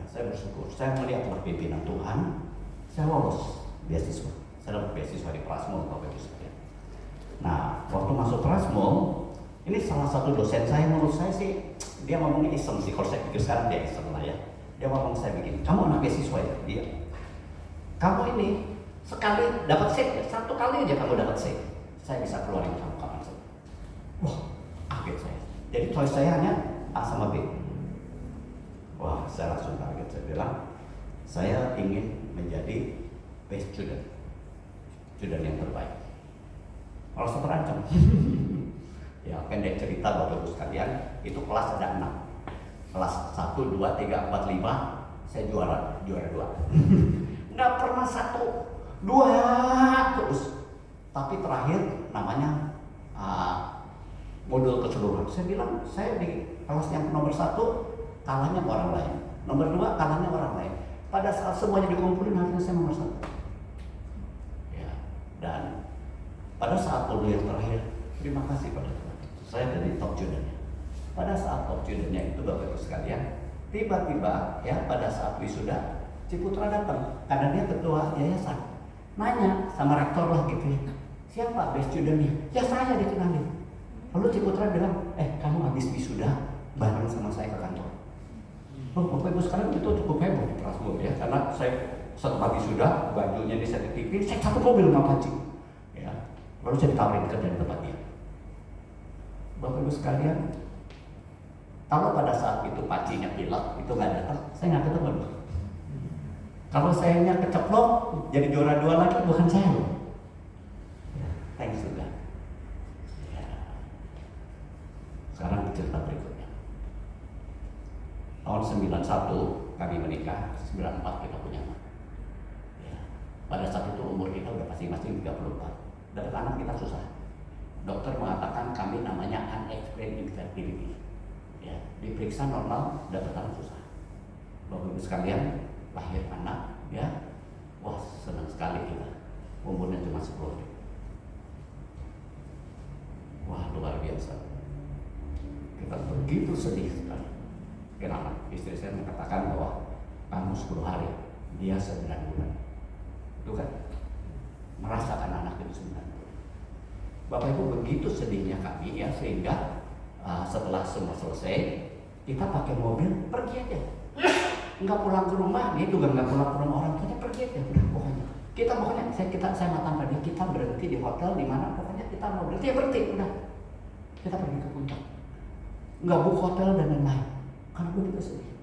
saya bersyukur. Saya melihat pimpinan Tuhan, saya lolos beasiswa. Saya dapat beasiswa di Prasmo, Bapak Ibu sekalian. Nah, waktu masuk Prasmo, ini salah satu dosen saya, menurut saya sih dia ngomongnya iseng sih. Kalau saya pikir sekarang dia iseng lah ya. Dia ngomong saya begini, kamu anak beasiswa ya? Dia, kamu ini sekali dapat C, satu kali aja kamu dapat C, saya bisa keluarin kamu kapan saja. Wah, kaget saya. Jadi choice saya hanya A sama B. Wah, saya langsung kaget. Saya bilang, saya ingin menjadi best student yang terbaik. Merasa terancam. Ya, pendek cerita Bapak Ibu sekalian, itu kelas ada 6. Kelas 1, 2, 3, 4, 5, saya juara 2. Nggak pernah 1, 2 terus. Tapi terakhir namanya modul keseluruhan. Saya bilang, saya di kelas yang nomor 1 kalahnya orang lain, nomor 2 kalahnya orang lain. Pada saat semuanya dikumpulin, akhirnya saya nomor 1. Ya, dan pada saat modul yang terakhir, terima kasih pada Tuhan, saya dari top student-nya. Pada saat top student-nya itu Bapak Ibu sekalian, tiba-tiba ya pada saat wisuda, Ciputra datang karena dia ketua yayasan. Nanya sama rektor lah gitu ya, siapa best student-nya? Ya saya dikenalin. Lalu Ciputra bilang, kamu habis wisuda bareng sama saya ke kantor. Oh, Bapak Ibu sekalian, itu cukup heboh di Prasmo ya, karena saya setelah wisuda, bajunya di set TV, saya satu mobil sama Panci. Ya, lalu saya ditawarin kerja di tempat dia. Bapak Ibu sekalian, kalau pada saat itu pacinya pilek, itu nggak datang, saya nggak ketemu loh. Kalau sayanya keceplok, jadi juara 2 lagi, bukan saya loh. Ya, thanks juga. Ya. Sekarang cerita berikutnya. Tahun 91 kami menikah, 94 kita punya anak. Ya. Pada saat itu umur kita udah masing-masing 34. Dapat anak kita susah. Dokter mengatakan kami namanya unexplained infertility. Ya, diperiksa normal, dapat anak susah. Bapak Ibu sekalian, lahir anak, ya, wah senang sekali kita. Umurnya cuma 10. Wah luar biasa. Kita begitu sedih sekali. Kenapa? Istri saya mengatakan bahwa kamu 10 hari, dia 9 bulan. Itu kan merasakan anak itu 9 bulan. Bapak Ibu, begitu sedihnya kami ya, sehingga setelah semua selesai, kita pakai mobil pergi aja. Nggak pulang ke rumah, dia juga nggak pulang ke rumah orang tuanya, pergi aja udah pokoknya. Saya matang tadi, kita berhenti di hotel di mana, pokoknya kita mau berhenti ya berhenti udah. Kita pergi ke puncak, nggak book hotel dan lain-lain, karena begitu sedih.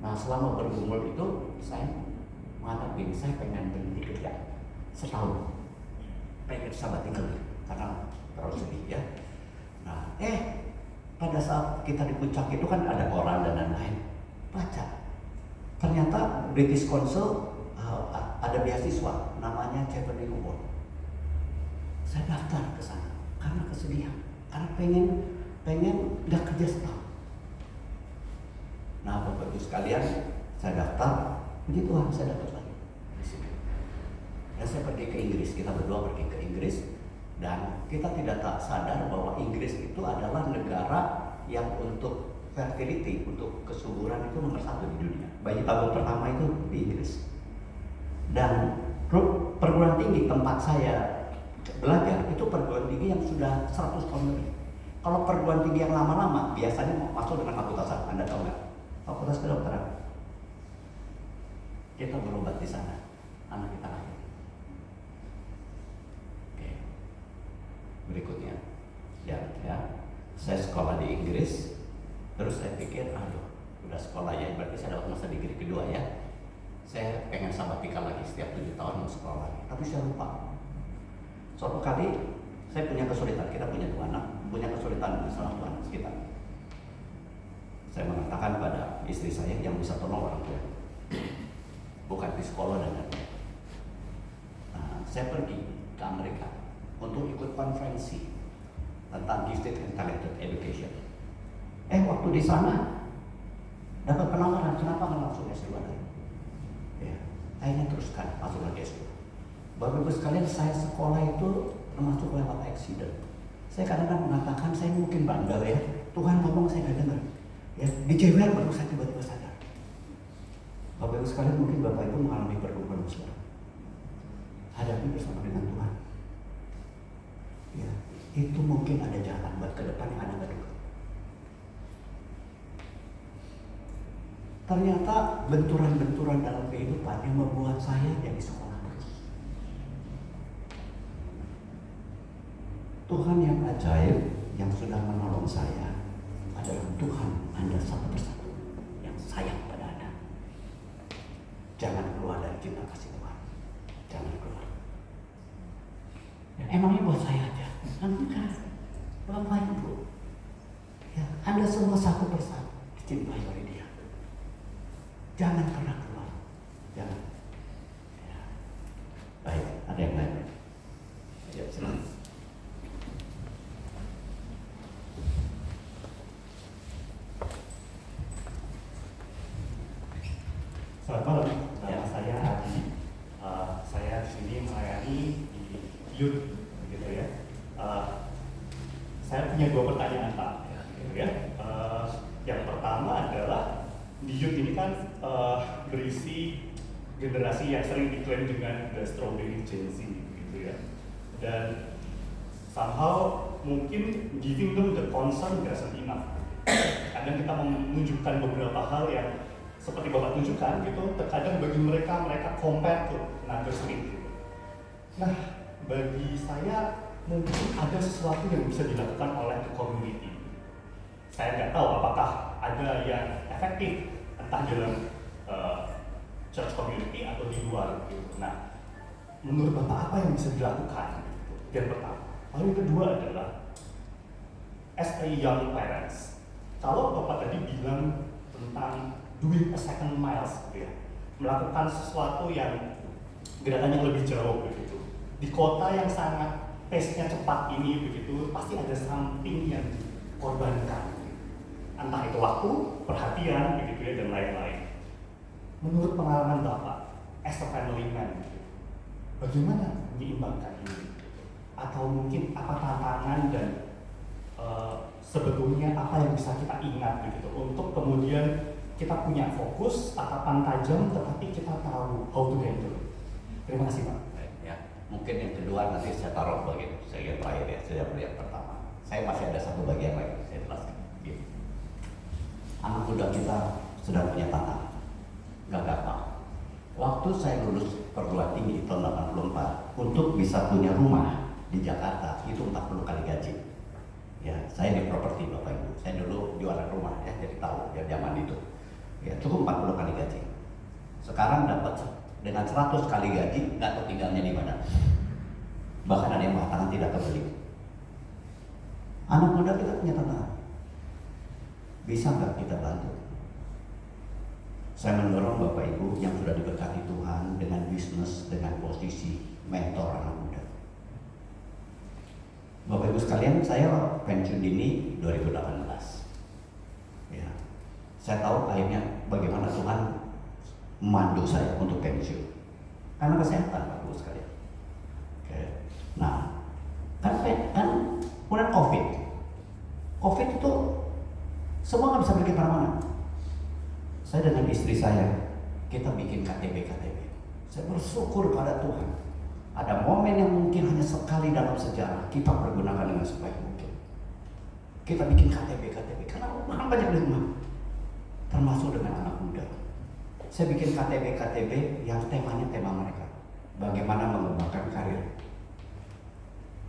Nah selama bergumul itu saya mengatakan gini, saya pengen berhenti kerja setahun, pengen sabbatical karena terlalu sedih ya. Nah pada saat kita di puncak itu kan ada koran dan lain-lain, baca ternyata British Council ada beasiswa namanya Chevening Award. Saya daftar ke sana karena kesedihan, karena pengen nggak kerja setahun. Nah Bapak Ibu sekalian, saya daftar, puji Tuhan saya dapat lagi di sini. Dan saya pergi ke Inggris, kita berdua pergi ke Inggris, dan kita tidak tak sadar bahwa Inggris itu adalah negara yang untuk fertility, untuk kesuburan itu nomor 1 di dunia. Bayi tabung pertama itu di Inggris. Dan perguruan tinggi tempat saya belajar itu perguruan tinggi yang sudah 100 tahun lebih. Kalau perguruan tinggi yang lama-lama biasanya masuk dengan fakultas apa? Anda tahu nggak? Fakultas kedokteran. Kita berobat di sana, anak kita lahir. Oke. Berikutnya, ya, saya sekolah di Inggris, terus saya pikir, aduh, udah sekolah ya, berarti saya dapat masa degree kedua ya. Saya pengen sabbatical lagi, setiap 7 tahun mau sekolah lagi, tapi saya lupa. Suatu kali saya punya kesulitan, kita punya 2 anak, punya kesulitan masalah Tuhan kita. Saya mengatakan pada istri saya yang bisa tolong orang tua, bukan di sekolah dan lain-lain. Nah, saya pergi ke Amerika untuk ikut konferensi tentang gifted and talented education. Waktu di sana dapat penawaran, kenapa nggak langsung S2 lagi? Ya, akhirnya teruskan masuk lagi S2. Bapak Ibu sekalian, saya sekolah itu termasuk lewat accident. Saya kadang-kadang mengatakan saya mungkin bangga ya, Tuhan ngomong saya nggak dengar. Ya, di JWR baru saya tiba-tiba sadar. Bapak Ibu sekalian, mungkin Bapak Ibu mengalami pergumulan sekarang. Hadapi bersama dengan Tuhan. Ya, itu mungkin ada jalan buat ke depan yang Anda nggak duga. Ternyata benturan-benturan dalam kehidupan yang membuat saya jadi sekolah terus. Tuhan yang ajaib yang sudah menolong saya adalah Tuhan Anda satu persatu yang sayang pada Anda. Jangan keluar dari cinta kasih Tuhan. Jangan keluar. Emangnya buat saya aja? Enggak. Bapak Ibu, ya, Anda semua satu persatu dicintai oleh Dia. Jangan pernah keluar. Jangan. Ya. Baik, ada yang lain? Ya, silakan. Selamat malam, nama saya Adi. Saya di sini melayani di youth, gitu ya. Saya punya 2 pertanyaan Pak, gitu ya. Yang pertama adalah di youth ini kan berisi generasi yang sering diklaim dengan the strawberry Gen Z, gitu ya. Dan somehow mungkin giving them the concern doesn't enough. Kadang kita menunjukkan beberapa hal yang seperti Bapak tunjukkan gitu, terkadang bagi mereka compare to another street gitu. Nah, bagi saya mungkin ada sesuatu yang bisa dilakukan oleh community. Saya nggak tahu apakah ada yang efektif, entah dalam church community atau di luar gitu. Nah, menurut Bapak apa yang bisa dilakukan? Gitu. Yang pertama. Lalu yang kedua adalah as a young parents, kalau Bapak tadi bilang tentang doing a second miles, gitu ya, melakukan sesuatu yang gerakan yang lebih jauh begitu. Di kota yang sangat pace-nya cepat ini begitu, pasti ada something yang dikorbankan. Entah itu waktu, perhatian begitu ya, dan lain-lain. Menurut pengalaman Bapak as a family man, gitu, bagaimana menyeimbangkan ini? Atau mungkin apa tantangan dan sebetulnya apa yang bisa kita ingat begitu untuk kemudian kita punya fokus, tatapan tajam, tetapi kita tahu how to handle. Terima kasih Pak. Ya. Mungkin yang kedua nanti saya taruh bagian saya lihat terakhir ya, saya lihat pertama. Saya masih ada satu bagian lagi, saya jelaskan. Gitu. Anak muda kita sudah punya tanah, nggak gampang. Waktu saya lulus perguruan tinggi tahun 84, untuk bisa punya rumah di Jakarta itu 40 kali gaji. Ya, saya di properti Bapak Ibu. Saya dulu jualan rumah ya, jadi tahu ya zaman itu. Ya, cukup 40 kali gaji. Sekarang dapat dengan 100 kali gaji, nggak tahu tinggalnya di mana. Bahkan ada yang mengatakan tidak kebeli. Anak muda kita punya tanah. Bisa nggak kita bantu? Saya mendorong Bapak Ibu yang sudah diberkati Tuhan dengan bisnis, dengan posisi mentor anak muda. Bapak Ibu sekalian, saya pensiun dini 2018. Ya, saya tahu akhirnya bagaimana Tuhan memandu saya untuk pensiun karena kesehatan, Bapak Ibu sekalian. Oke. Nah, kan kemudian COVID itu semua nggak bisa pergi kemana-mana. Saya dengan istri saya, kita bikin KTB. Saya bersyukur pada Tuhan. Ada momen yang mungkin hanya sekali dalam sejarah, kita pergunakan dengan sebaik mungkin. Kita bikin KTB karena orang banyak di rumah, termasuk dengan anak muda. Saya bikin KTB yang temanya tema mereka. Bagaimana mengembangkan karir.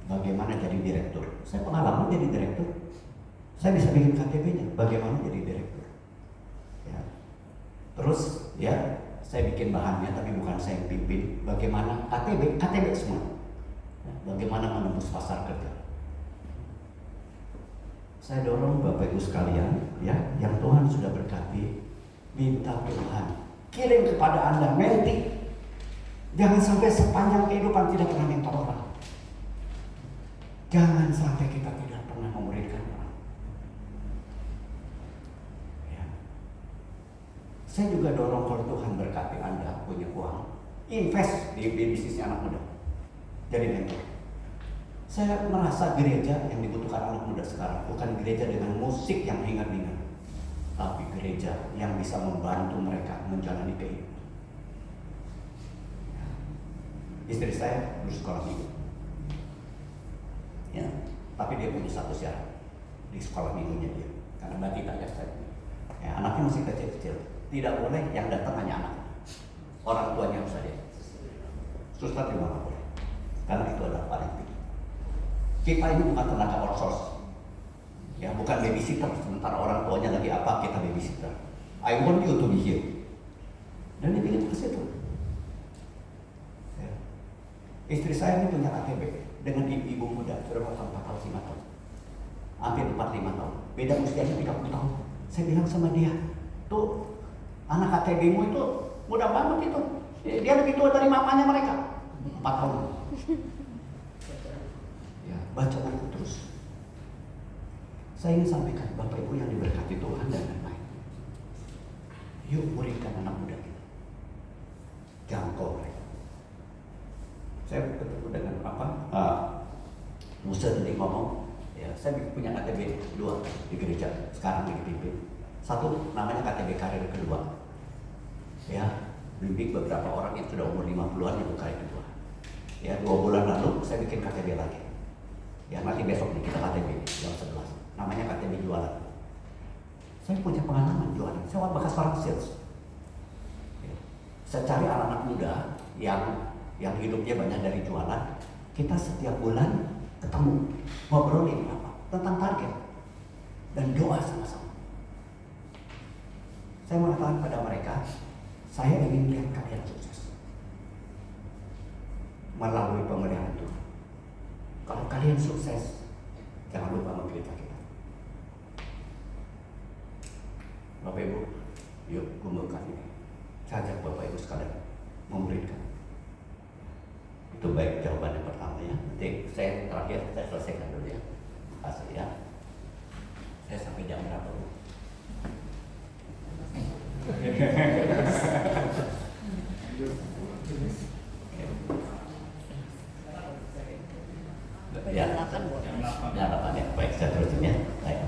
Bagaimana jadi direktur. Saya pengalaman jadi direktur. Saya bisa bikin KTB-nya. Bagaimana jadi direktur. Ya. Terus ya, saya bikin bahannya tapi bukan saya yang pimpin. Bagaimana KTB semua. Ya, bagaimana menembus pasar kerja. Saya dorong Bapak Ibu sekalian ya, yang Tuhan sudah berkati, minta Tuhan kirim kepada Anda menti. Jangan sampai sepanjang kehidupan tidak pernah mentor orang. Jangan sampai kita tidak pernah memuridkan orang. Ya. Saya juga dorong kalau Tuhan berkati Anda punya uang, invest di bisnisnya anak muda. Jadi mentor. Saya merasa gereja yang dibutuhkan anak muda sekarang bukan gereja dengan musik yang ringan-ringan, tapi gereja yang bisa membantu mereka menjalani kehidupan. Ya. Istri saya bersekolah minggu. Ya, tapi dia punya satu syarat di sekolah minggunya dia, karena batita ya saya. Ya, anaknya masih kecil-kecil, tidak boleh yang datang hanya anak, orang tuanya harus ada. Suster juga nggak boleh, karena itu adalah paling tinggi. Kita ini bukan tenaga outsource, ya bukan babysitter. Sementara orang tuanya lagi apa, kita babysitter. I want you to be here. Dan dia ingin ke situ. Ya. Istri saya ini punya KTB dengan ibu muda, sudah 4 tahun, 5 tahun, hampir 4-5 tahun, beda usianya 30 tahun. Saya bilang sama dia, tuh anak KTB-mu itu muda banget itu, dia lebih tua dari mamanya mereka, 4 tahun. Ya, baca buku terus. Saya ingin sampaikan Bapak Ibu yang diberkati Tuhan dan lain-lain, yuk muridkan anak muda kita, jangkau mereka. Saya ketemu dengan Musa tadi ngomong, ya saya punya KTB 2 di gereja sekarang lagi pimpin. Satu namanya KTB karir kedua. Ya, bimbing beberapa orang yang sudah umur 50-an yang karir kedua. Ya, 2 bulan lalu saya bikin KTB lagi. Ya, nanti besok nih kita KTB jam 11. Namanya KTB jualan. Saya punya pengalaman jualan. Saya bekas orang sales. Ya. Saya cari anak-anak muda yang hidupnya banyak dari jualan, kita setiap bulan ketemu, ngobrolin apa tentang target dan doa sama-sama. Saya mengatakan pada mereka, saya ingin lihat kalian sukses melalui pemeliharaan Tuhan. Kalau kalian sukses, jangan lupa menggereja kita. Bapak Ibu, yuk kumpulkan ini. Saya ajak Bapak Ibu sekalian memuridkan. Itu baik jawaban yang pertama ya. Nanti saya terakhir saya selesaikan dulu ya. Kasih ya. Saya sampai jam berapa Bu? Ya, ya, baik saya terusin ya. Baik.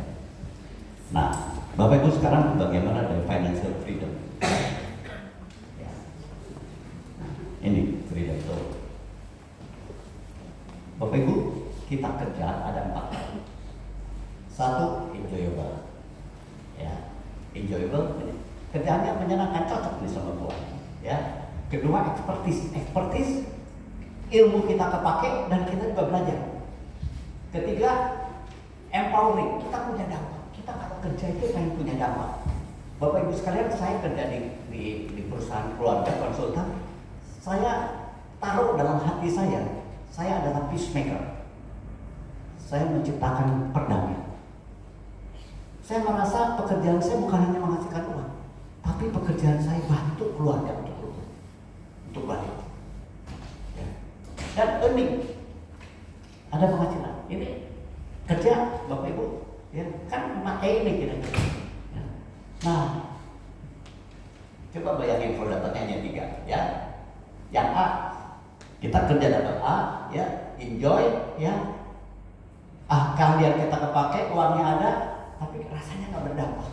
Nah, Bapak Ibu sekarang bagaimana dari financial freedom? Ya. Nah, ini freedom itu enjoyable, kerjaannya menyenangkan, cocok nih sama Tuhan. Ya. Kedua, expertise, ilmu kita kepake dan kita juga belajar. Ketiga, empowering, kita punya dampak. Kita kalau kerja itu pengen punya dampak. Bapak Ibu sekalian, saya kerja di perusahaan keluarga konsultan. Saya taruh dalam hati saya adalah peacemaker. Saya menciptakan perdamaian. Saya merasa pekerjaan saya bukan hanya menghasilkan uang, tapi pekerjaan saya bantu keluarga untuk balik. Ya. Dan earning, ada penghasilan. Ini kerja Bapak Ibu, ya kan pakai ini kira-kira. Ya. Nah, coba bayangin kalau dapatnya hanya 3, ya. Yang A, kita kerja dapat A, ya, enjoy, ya. Kalian kita kepake, uangnya ada, tapi rasanya nggak berdampak.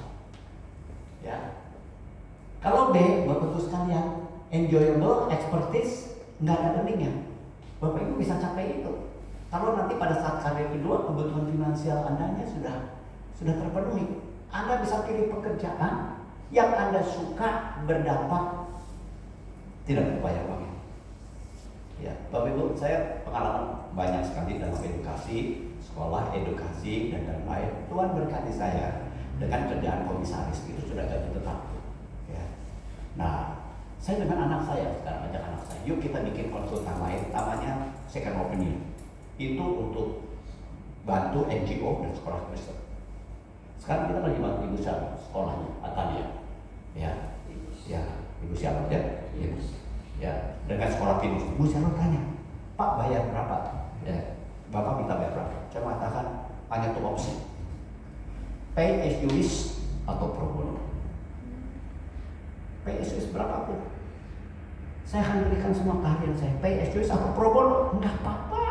Ya. Kalau B, Bapak Ibu sekalian, enjoyable, expertise, nggak ada earningnya. Bapak Ibu bisa capai itu. Kalau nanti pada saat karir kedua, kebutuhan finansial Anda sudah terpenuhi, Anda bisa pilih pekerjaan yang Anda suka, berdampak, tidak berbayar uangnya. Ya, Bapak Ibu, saya pengalaman banyak sekali dalam edukasi, sekolah, edukasi, dan lain-lain. Tuhan berkati saya dengan kerjaan komisaris itu sudah gaji tetap. Ya. Nah, saya dengan anak saya sekarang ajak anak saya, yuk kita bikin konsultan lain, namanya second opinion. Itu untuk bantu NGO dan sekolah Kristen. Sekarang kita lagi bantu ibu siapa sekolahnya, Atalia. Ya, ya, ibu siapa ya? Ya, dengan sekolah pinus. Ibu siapa tanya, Pak bayar berapa? Ya, Bapak minta bayar berapa? Saya mengatakan hanya 2 opsi, pay as you wish atau pro bono. Pay as you wish berapapun, saya akan berikan semua kehadiran saya. Pay as you wish atau pro bono, enggak apa-apa.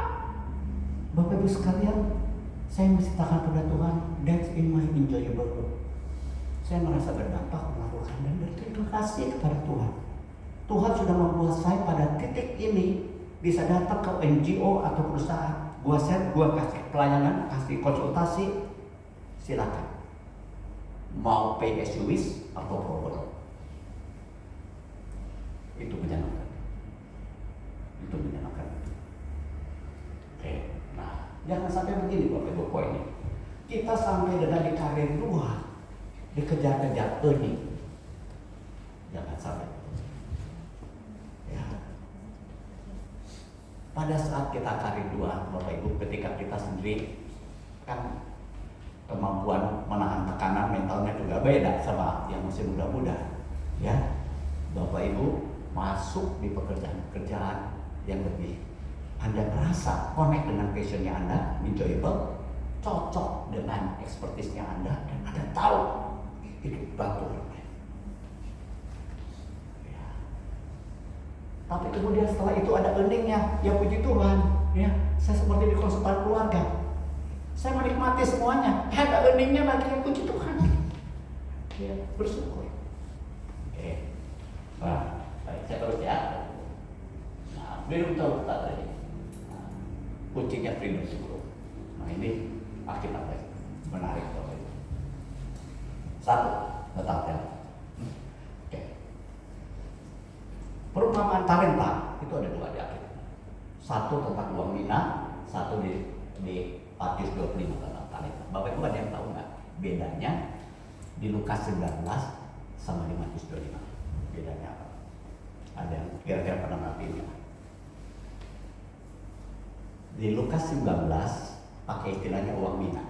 Bapak Ibu sekalian, saya menciptakan pada Tuhan, that's in my enjoyable work. Saya merasa berdampak melakukan dan berterima kasih kepada Tuhan. Tuhan sudah membuat saya pada titik ini bisa datang ke NGO atau perusahaan. Gua kasih pelayanan, kasih konsultasi, silakan. Mau pay as you wish atau pro bono. Itu menyenangkan. Itu menyenangkan. Oke. Nah, jangan sampai begini Bapak Ibu poinnya. Kita sampai dengan di karir 2 dikejar-kejar earning. Jangan sampai. Ya. Pada saat kita karir 2, Bapak Ibu, ketika kita sendiri kan kemampuan menahan tekanan mentalnya juga beda sama yang masih muda-muda. Ya. Bapak Ibu masuk di pekerjaan-pekerjaan yang lebih Anda merasa connect dengan passionnya Anda, enjoyable, cocok dengan expertise-nya Anda, dan Anda tahu itu bantu orang lain. Ya. Tapi kemudian setelah itu ada earningnya, ya puji Tuhan, ya saya seperti di konsultan keluarga, saya menikmati semuanya, ada earningnya lagi, ya puji Tuhan, ya bersyukur. Oke, nah, baik, saya terus ya. Nah, belum tahu tak tadi. Kuncinya freedom to grow. Nah ini akibatnya menarik Bapak Ibu. 1, tetap ya. Oke. Perumpamaan talenta itu ada 2 di akhir. 1 tentang uang mina, 1 di Matius 25 tentang talenta. Bapak Ibu ada yang tahu nggak bedanya di Lukas 19 sama di Matius 25? Bedanya apa? Ada yang kira-kira pernah ngerti? Di Lukas 19 pakai istilahnya uang mina.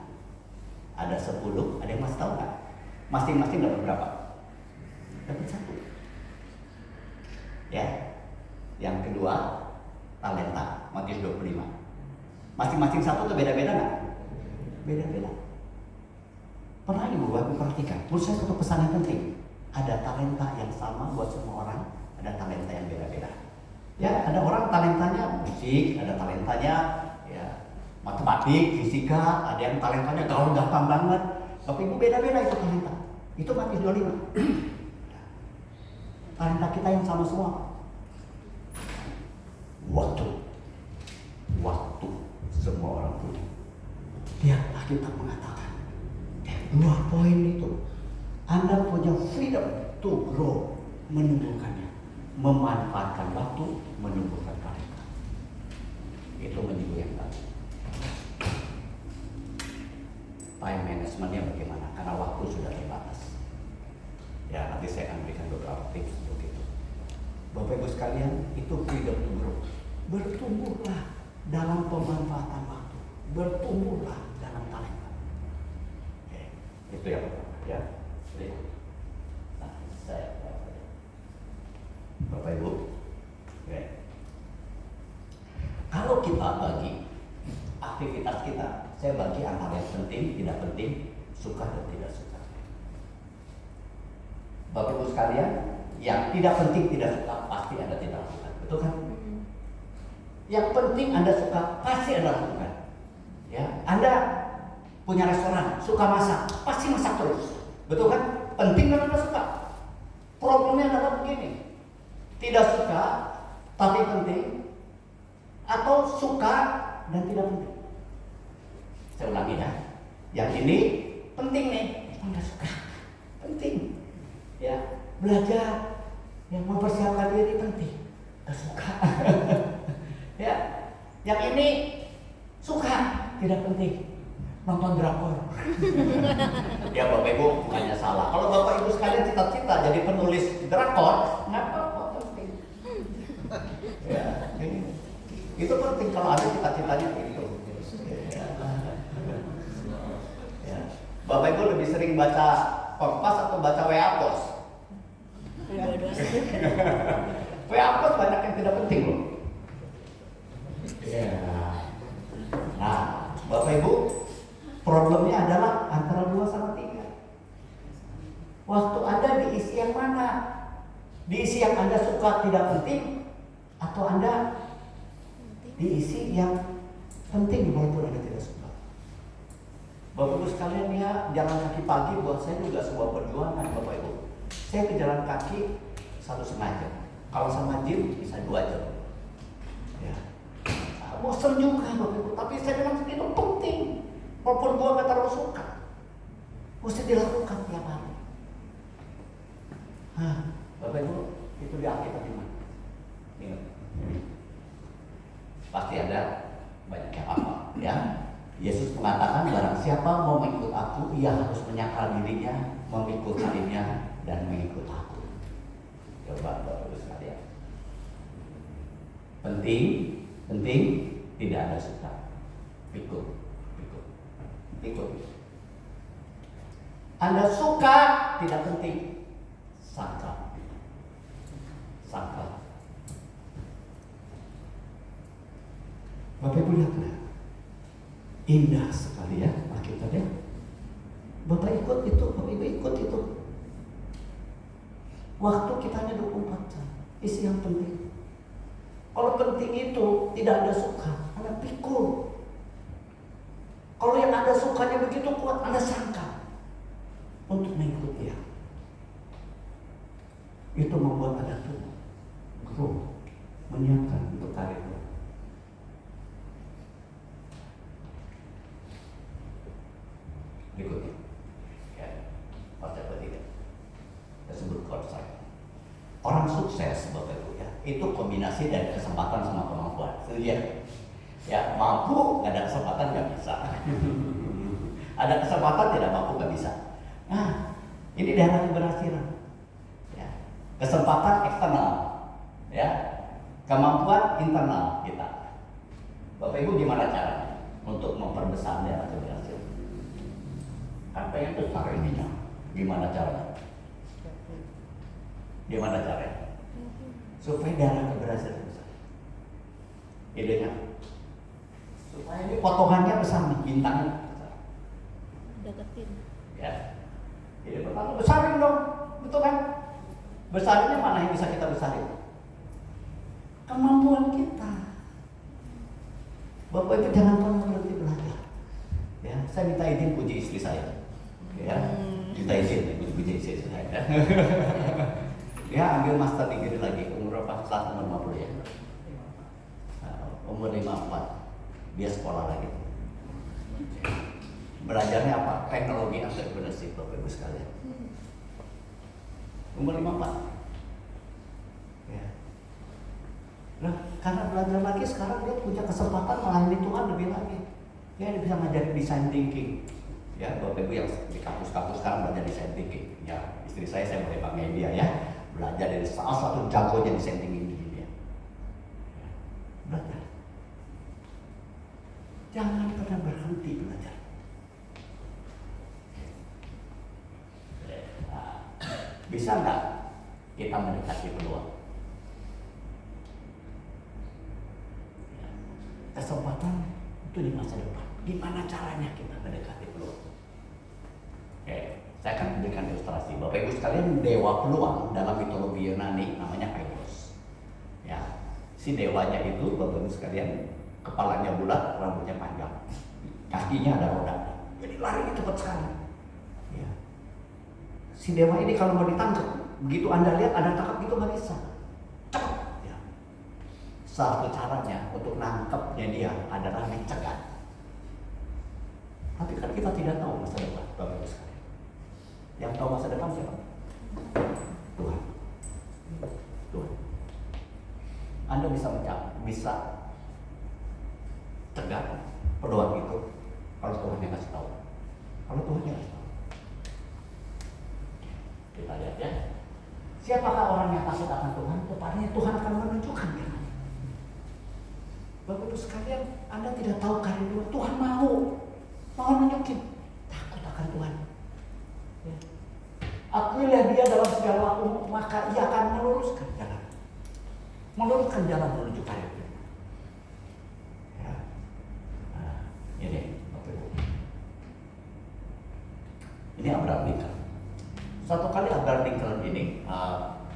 Ada 10, ada yang masih tahu nggak? Masing-masing dapat berapa? Dapat 1. Ya. Yang kedua talenta, Matius 25. Masing-masing 1 tuh beda-beda nggak? Beda-beda. Pernah Ibu Bapak perhatikan? Menurut saya satu pesan yang penting. Ada talenta yang sama buat semua orang, ada talenta yang beda-beda. Ya, ada orang talentanya musik, ada talentanya ya matematik, fisika, ada yang talentanya gaul gampang banget. Tapi Ibu beda-beda itu talenta. Itu Matius 25. Talenta kita yang sama semua. Waktu semua orang punya. Dia kita mengatakan 2 poin itu Anda punya freedom to grow, menumbuhkannya, memanfaatkan waktu, menumbuhkan karya. Itu menyinggung yang tadi. Time managementnya bagaimana? Karena waktu sudah terbatas. Ya, nanti saya akan berikan beberapa tips untuk itu. Bapak Ibu sekalian, itu freedom to grow. Bertumbuhlah dalam pemanfaatan waktu. Bertumbuhlah dalam talenta. Oke, itu yang pertama ya. Nah, saya Bapak Ibu. Oke. Kalau kita bagi aktivitas kita, saya bagi antara yang penting, tidak penting, suka dan tidak suka. Bapak Ibu sekalian, yang tidak penting, tidak suka, pasti Anda tidak lakukan. Betul kan? Yang penting Anda suka, pasti Anda lakukan. Ya, Anda punya restoran, suka masak, pasti masak terus. Betul kan? Penting dan Anda suka. Problemnya adalah begini. Tidak suka, tapi penting. Atau suka dan tidak penting. Saya ulangi ya. Yang ini penting nih, Anda suka. Penting. Ya, belajar yang mempersiapkan diri penting. Anda suka. Ya, yang ini suka, tidak penting. Nonton drakor. Ya Bapak Ibu bukannya salah. Kalau Bapak Ibu sekalian cita-cita jadi penulis drakor, nggak apa-apa, penting. Ya, itu penting kalau ada cita-citanya begitu. Ya. Bapak Ibu lebih sering baca Kompas atau baca WA Pos? WA Pos banyak yang tidak penting loh. Ya. Nah, Bapak Ibu, problemnya adalah antara 2 sama 3. Waktu Anda diisi yang mana? Diisi yang Anda suka tidak penting, atau Anda diisi yang penting walaupun Anda tidak suka. Bapak Ibu sekalian ya, jalan kaki pagi buat saya juga sebuah perjuangan Bapak Ibu. Saya ke jalan kaki 1,5 jam. Kalau sama gym bisa 2 jam. Ya. Bosan juga Bapak Ibu, tapi saya bilang itu penting. Walaupun gua gak terlalu suka, mesti dilakukan tiap hari. Bapak Ibu, itu di Alkitab gimana? Ingat, pasti ada banyak yang apa, ya. Yesus mengatakan barang siapa mau mengikut aku, ia harus menyangkal dirinya, memikul salibnya, dan mengikut aku. Coba Bapak Ibu sekalian. Penting, tidak ada suka. Pikul. Anda suka, tidak penting. Sangkal. Bapak Ibu lihatlah, indah sekali ya Alkitabnya. Bapak ikut itu, Bapak Ibu ikut itu. Waktu kita hanya 24 jam, isi yang penting. Kalau penting itu tidak ada suka, Anda pikul. Kalau yang Anda sukanya begitu kuat, Anda sangka untuk mengikuti dia. Itu membuat Anda tumbuh, grow, menyiapkan untuk karir. Berikutnya, ya, konsep ketiga, kita sebut konsep. Orang sukses, Bapak Ibu ya, itu kombinasi dari kesempatan sama kemampuan. Setuju ya? Ya, mampu, nggak ada kesempatan nggak bisa. Ada kesempatan tidak mampu nggak bisa. Nah, ini daerah keberhasilan. Ya. Kesempatan eksternal, ya, kemampuan internal kita. Bapak Ibu gimana caranya untuk memperbesar daerah keberhasilan? Apa yang besar ininya? Gimana caranya? Gimana caranya? Supaya daerah keberhasilan besar. Idenya? Supaya ini potongannya besar nih, bintangnya besar. Deketin. Ya. Jadi pertama besarin dong, betul kan? Besarinnya mana yang bisa kita besarin? Kemampuan kita. Bapak itu jangan pernah berhenti belajar. Ya, saya minta izin puji istri saya. Ya, minta izin, puji istri saya. Ya, ambil master degree lagi, umur berapa? Saat umur 50 ya. Umur 54. Dia sekolah lagi. Belajarnya apa? Teknologi entrepreneurship, Bapak Ibu sekalian. umur 54. Ya. Nah, karena belajar lagi sekarang dia punya kesempatan melayani Tuhan lebih lagi. Dia bisa ngajarin design thinking. Ya, Bapak Ibu yang di kampus-kampus sekarang belajar design thinking. Ya, istri saya boleh pakai dia ya. Belajar dari salah satu jagonya design thinking di dunia. Ya, belajar. Jangan pernah berhenti belajar. Nah, bisa nggak kita mendekati peluang? Ya, kesempatan itu di masa depan. Gimana caranya kita mendekati peluang? Oke, saya akan berikan ilustrasi. Bapak Ibu sekalian, dewa peluang dalam mitologi Yunani namanya Kairos. Ya, si dewanya itu Bapak Ibu sekalian, kepalanya bulat, rambutnya panjang, kakinya ada roda, jadi larinya cepat sekali. Ya. Si dewa ini kalau mau ditangkap, begitu Anda lihat ada tangkap gitu nggak bisa, cepat. Ya. Satu caranya untuk nangkepnya dia adalah dicegat. Tapi kan kita tidak tahu masa depan, Bapak Ibu sekalian. Yang tahu masa depan siapa? Tuhan. Tuhan. Anda bisa tegak peluang itu kalau Tuhan yang kasih tahu. Kalau Tuhan yang kasih tahu. Kita lihat ya. Siapakah orang yang takut akan Tuhan? Tepatnya Tuhan akan menunjukkan jalan. Bapak Ibu sekalian, Anda tidak tahu karir Tuhan. Tuhan mau nunjukin. Takut akan Tuhan. Ya. Akuilah dia dalam segala waktu, maka ia akan meluruskan jalan. Meluruskan jalan menuju karir. Ini Abraham Lincoln. Suatu kali Abraham Lincoln ini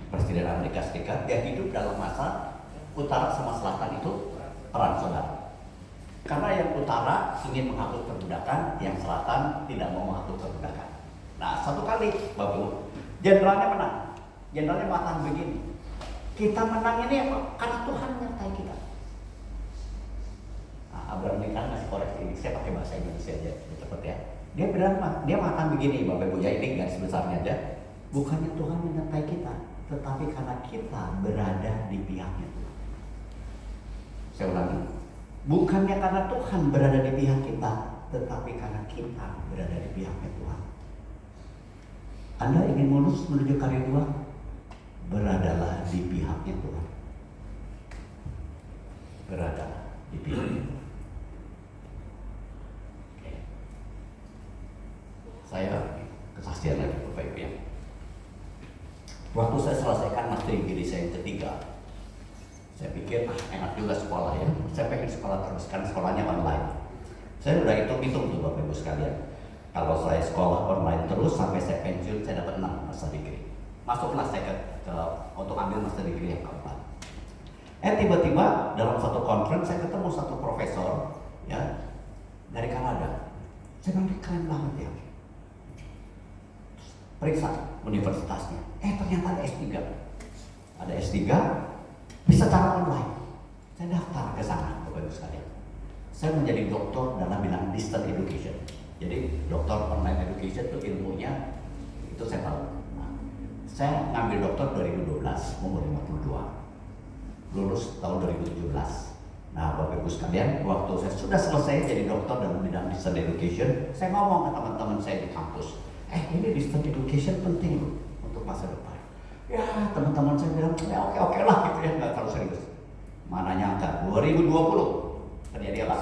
Presiden Amerika Serikat, dia hidup dalam masa utara sama selatan itu perang saudara. Karena yang utara ingin menghapus perbudakan, yang selatan tidak mau menghapus perbudakan. Nah, satu kali Bapak Ibu, jenderalnya menang. Jenderalnya mengatakan begini, kita menang ini karena Tuhan menyertai kita. Nah, Abraham Lincoln ngasih koreksi ini, saya pakai bahasa Indonesia aja, cepet ya. Dia mengatakan begini, Bapak Ibu, ya ini garis besarnya aja. Bukannya Tuhan menyertai kita, tetapi karena kita berada di pihaknya Tuhan. Saya ulangi, bukannya karena Tuhan berada di pihak kita, tetapi karena kita berada di pihaknya Tuhan. Anda ingin mulus menuju karir Tuhan? Beradalah di pihaknya Tuhan. Beradalah di pihaknya Tuhan. Saya kesaksian lagi Bapak Ibu ya. Waktu saya selesaikan master degree saya yang ketiga, saya pikir enak juga sekolah ya. Saya pengen sekolah terus, kan sekolahnya online. Saya udah hitung tuh Bapak Ibu sekalian. Kalau saya sekolah online terus sampai saya pensiun, saya dapat 6 master degree. Masuklah saya untuk ambil master degree yang keempat. Tiba-tiba dalam satu conference saya ketemu satu profesor ya dari Kanada. Saya bilang, keren banget ya. Periksa universitasnya. Ternyata ada S3. Ada S3, bisa cara online. Saya daftar ke sana, Bapak Ibu sekalian. Saya menjadi doktor dalam bidang distance education. Jadi doktor online education itu ilmunya itu saya tahu. Nah, saya ngambil doktor 2012, umur 52. Lulus tahun 2017. Nah, Bapak Ibu sekalian, waktu saya sudah selesai jadi doktor dalam bidang distance education, saya ngomong ke teman-teman saya di kampus. Ini distance education penting loh untuk masa depan. Ya, teman-teman saya bilang, ya oke lah gitu ya, nggak terlalu serius. Mana nyangka, 2020 terjadi apa?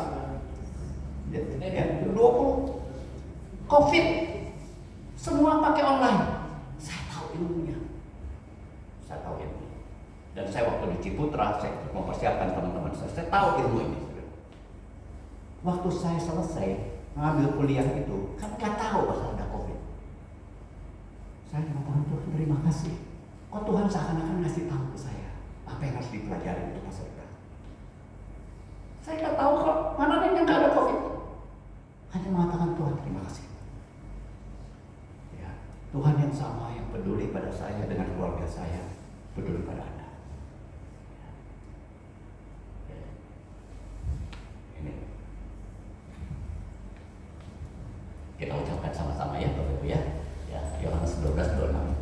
Ya, 2020 COVID, semua pakai online. Saya tahu ilmunya. Dan saya waktu di Ciputra, saya mempersiapkan teman-teman saya tahu ilmu ini. Waktu saya selesai mengambil kuliah itu, kan nggak tahu bahwa ada COVID. Saya mengatakan, Tuhan terima kasih. Kok Tuhan seakan-akan ngasih tahu ke saya apa yang harus dipelajari untuk masa depan. Saya nggak tahu kok, mana yang nggak ada COVID. Hanya mengatakan Tuhan terima kasih. Ya, Tuhan yang sama yang peduli pada saya dengan keluarga saya, peduli pada Anda. Ini kita ucapkan sama-sama ya Bapak Ibu ya. Ya, Yohanes 12:26.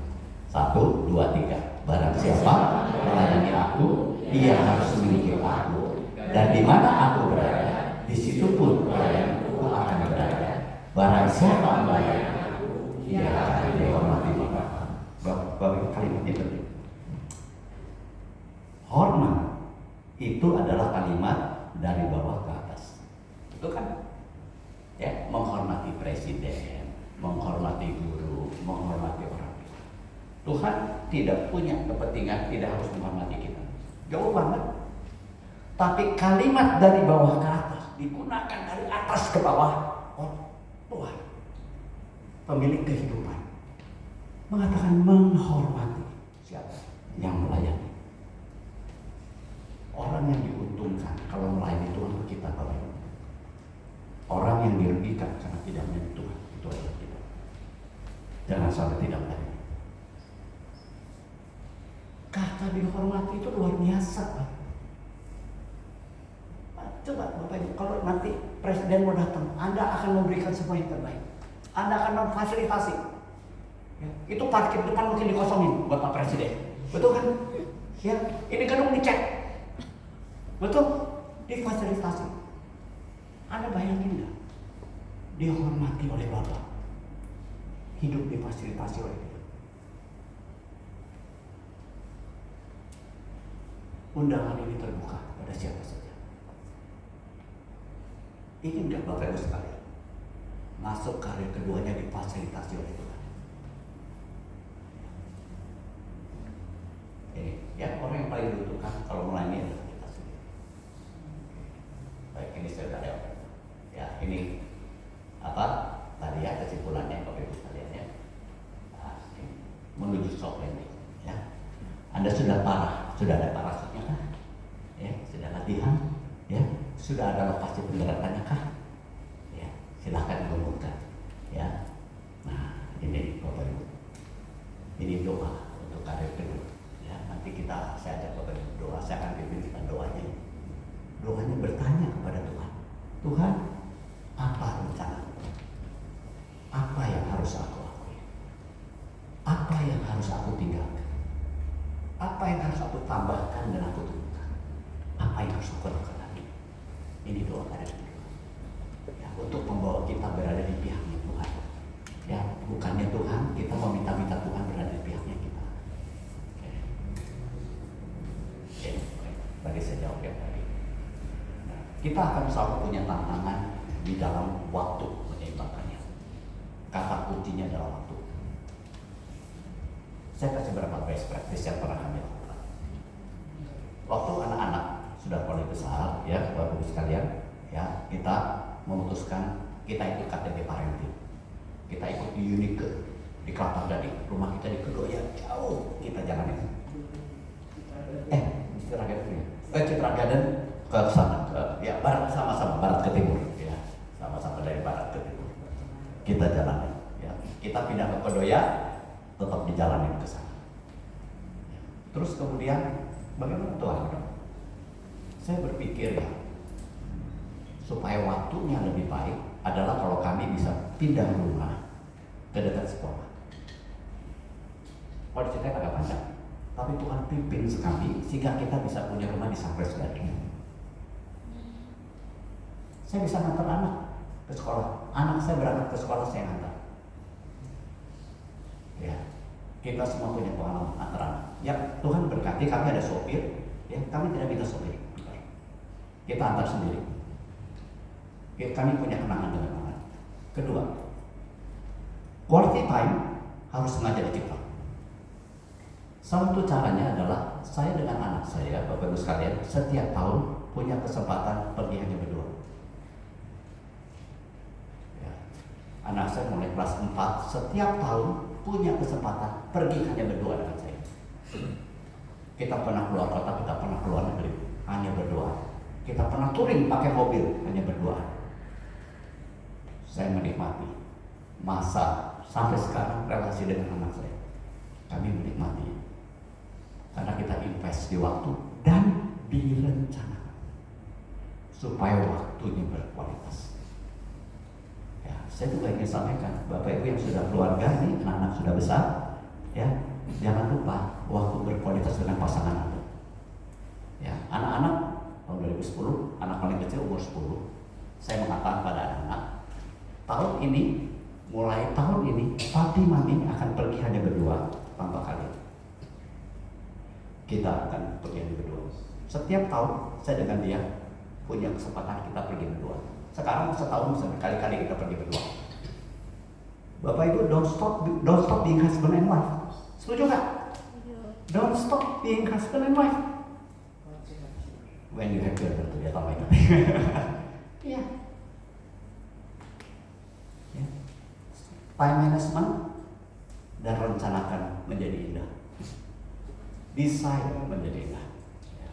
1, 2, 3. Barang siapa melayani aku, ia harus memiliki aku. Dan di mana aku berada, di situ pun pelayanku akan berada. Barang siapa melayani aku, ia akan dihormati Bapa. Bapak kalimatnya penting. Hormat itu adalah kalimat dari bawah ke atas. Itu kan ya, menghormati presiden, menghormati guru, menghormati orang tua. Tuhan tidak punya kepentingan tidak harus menghormati kita. Jauh banget. Tapi kalimat dari bawah ke atas digunakan dari atas ke bawah. Oh, Tuhan, pemilik kehidupan, mengatakan menghormati siapa yang melayani. Orang yang diuntungkan kalau melayani Tuhan kita Bapak. Orang yang dirugikan karena tidak melayani Tuhan itu adalah kita. Jangan sampai tidak melayani. Kata dihormati itu luar biasa, Pak. Coba Bapak Ibu, kalau nanti presiden mau datang, Anda akan memberikan semua yang terbaik. Anda akan memfasilitasi. Ya, itu parkir depan mungkin dikosongin buat Pak Presiden. Betul kan? Ya, ini gedung dicek. Betul? Difasilitasi. Anda bayangin nggak? Dihormati oleh Bapak. Hidup difasilitasi oleh dia. Undangan ini terbuka pada siapa saja. Ingin nggak Bapak Ibu sekalian masuk karir keduanya difasilitasi oleh Tuhan? Ini ya, orang yang paling dibutuhkan kalau melayani adalah kita sendiri. Baik, ini saya sudah lewat. Ya, ini apa tadi ya kesimpulannya Bapak Ibu sekalian ya. Nah, ini menuju soft landing ya. Anda sudah parah, sudah ada parasutnya kan? Ya, sudah latihan ya, sudah ada lokasi pendaratannya kah? Ya, silahkan diumumkan ya. Nah, ini Bapak Ibu, ini doa untuk karir kedua ya. Nanti saya ajak Bapak Ibu doa, saya akan pimpin kita doanya. Doanya bertanya kepada Tuhan, Tuhan, apa rencana? Apa yang harus aku lakukan? Apa yang harus aku tinggalkan? Apa yang harus aku tambahkan dan aku turunkan? Apa yang harus aku lakukan lagi? Ini doa karir kedua ya, untuk membawa kita berada di pihaknya Tuhan ya, bukannya Tuhan kita meminta-minta Tuhan berada di pihaknya kita. Oke, bagi saya jawab yang tadi. Nah, kita akan selalu punya tantangan di dalam waktu menyeimbangkannya. Kata kuncinya adalah waktu. Saya kasih beberapa best practice yang pernah kami lakukan. Waktu anak-anak sudah mulai besar, ya, Bapak Ibu sekalian, ya, kita memutuskan kita ikut KTP parenting. Kita ikut di Unike di Kelapa Gading, rumah kita di Kedoya, jauh kita jalanin. Citra Garden, Citra Garden ke sana, ya, barat sama-sama, barat ke timur, ya, sama-sama dari barat ke timur. Kita jalanin, ya, kita pindah ke Kedoya, tetap dijalanin ke sana. Terus kemudian bagaimana Tuhan? Saya berpikir ya, supaya waktunya lebih baik adalah kalau kami bisa pindah rumah ke dekat sekolah. Kalau cerita agak panjang, tapi Tuhan pimpin sekali sehingga kita bisa punya rumah di Sampres Gading. Saya bisa ngantar anak ke sekolah. Anak saya berangkat ke sekolah, saya ngantar. Ya, kita semua punya pengalaman antar anak. Ya, Tuhan berkati kami ada sopir. Ya, kami tidak minta sopir. Kita antar sendiri. Ya, kami punya kenangan dengan anak. Kedua, quality time harus sengaja dicipta. Salah satu caranya adalah saya dengan anak saya, Bapak Ibu sekalian, setiap tahun punya kesempatan pergi hanya berdua. Ya. Anak saya mulai kelas 4, setiap tahun punya kesempatan pergi hanya berdua dengan saya. Kita pernah keluar kota, kita pernah keluar negeri, hanya berdua. Kita pernah touring pakai mobil, hanya berdua. Saya menikmati masa sampai sekarang relasi dengan anak saya. Kami menikmati karena kita invest di waktu dan direncanakan supaya waktunya berkualitas. Ya, saya juga ingin sampaikan Bapak Ibu yang sudah keluarga nih, anak-anak sudah besar, ya, jangan lupa waktu berkualitas dengan pasangan Anda. Ya, anak-anak tahun 2010, anak paling kecil umur 10, saya mengatakan pada anak-anak, mulai tahun ini, papi mami akan pergi hanya berdua tanpa kalian. Kita akan pergi hanya berdua. Setiap tahun saya dengan dia punya kesempatan kita pergi berdua. Sekarang setahun bisa berkali-kali kita pergi berdua. Bapak Ibu, don't stop being husband and wife. Setuju nggak? Don't stop being husband and wife. When you have children, dia tambahin. Iya. Ya. Time management dan rencanakan menjadi indah. Desain menjadi indah. Ya.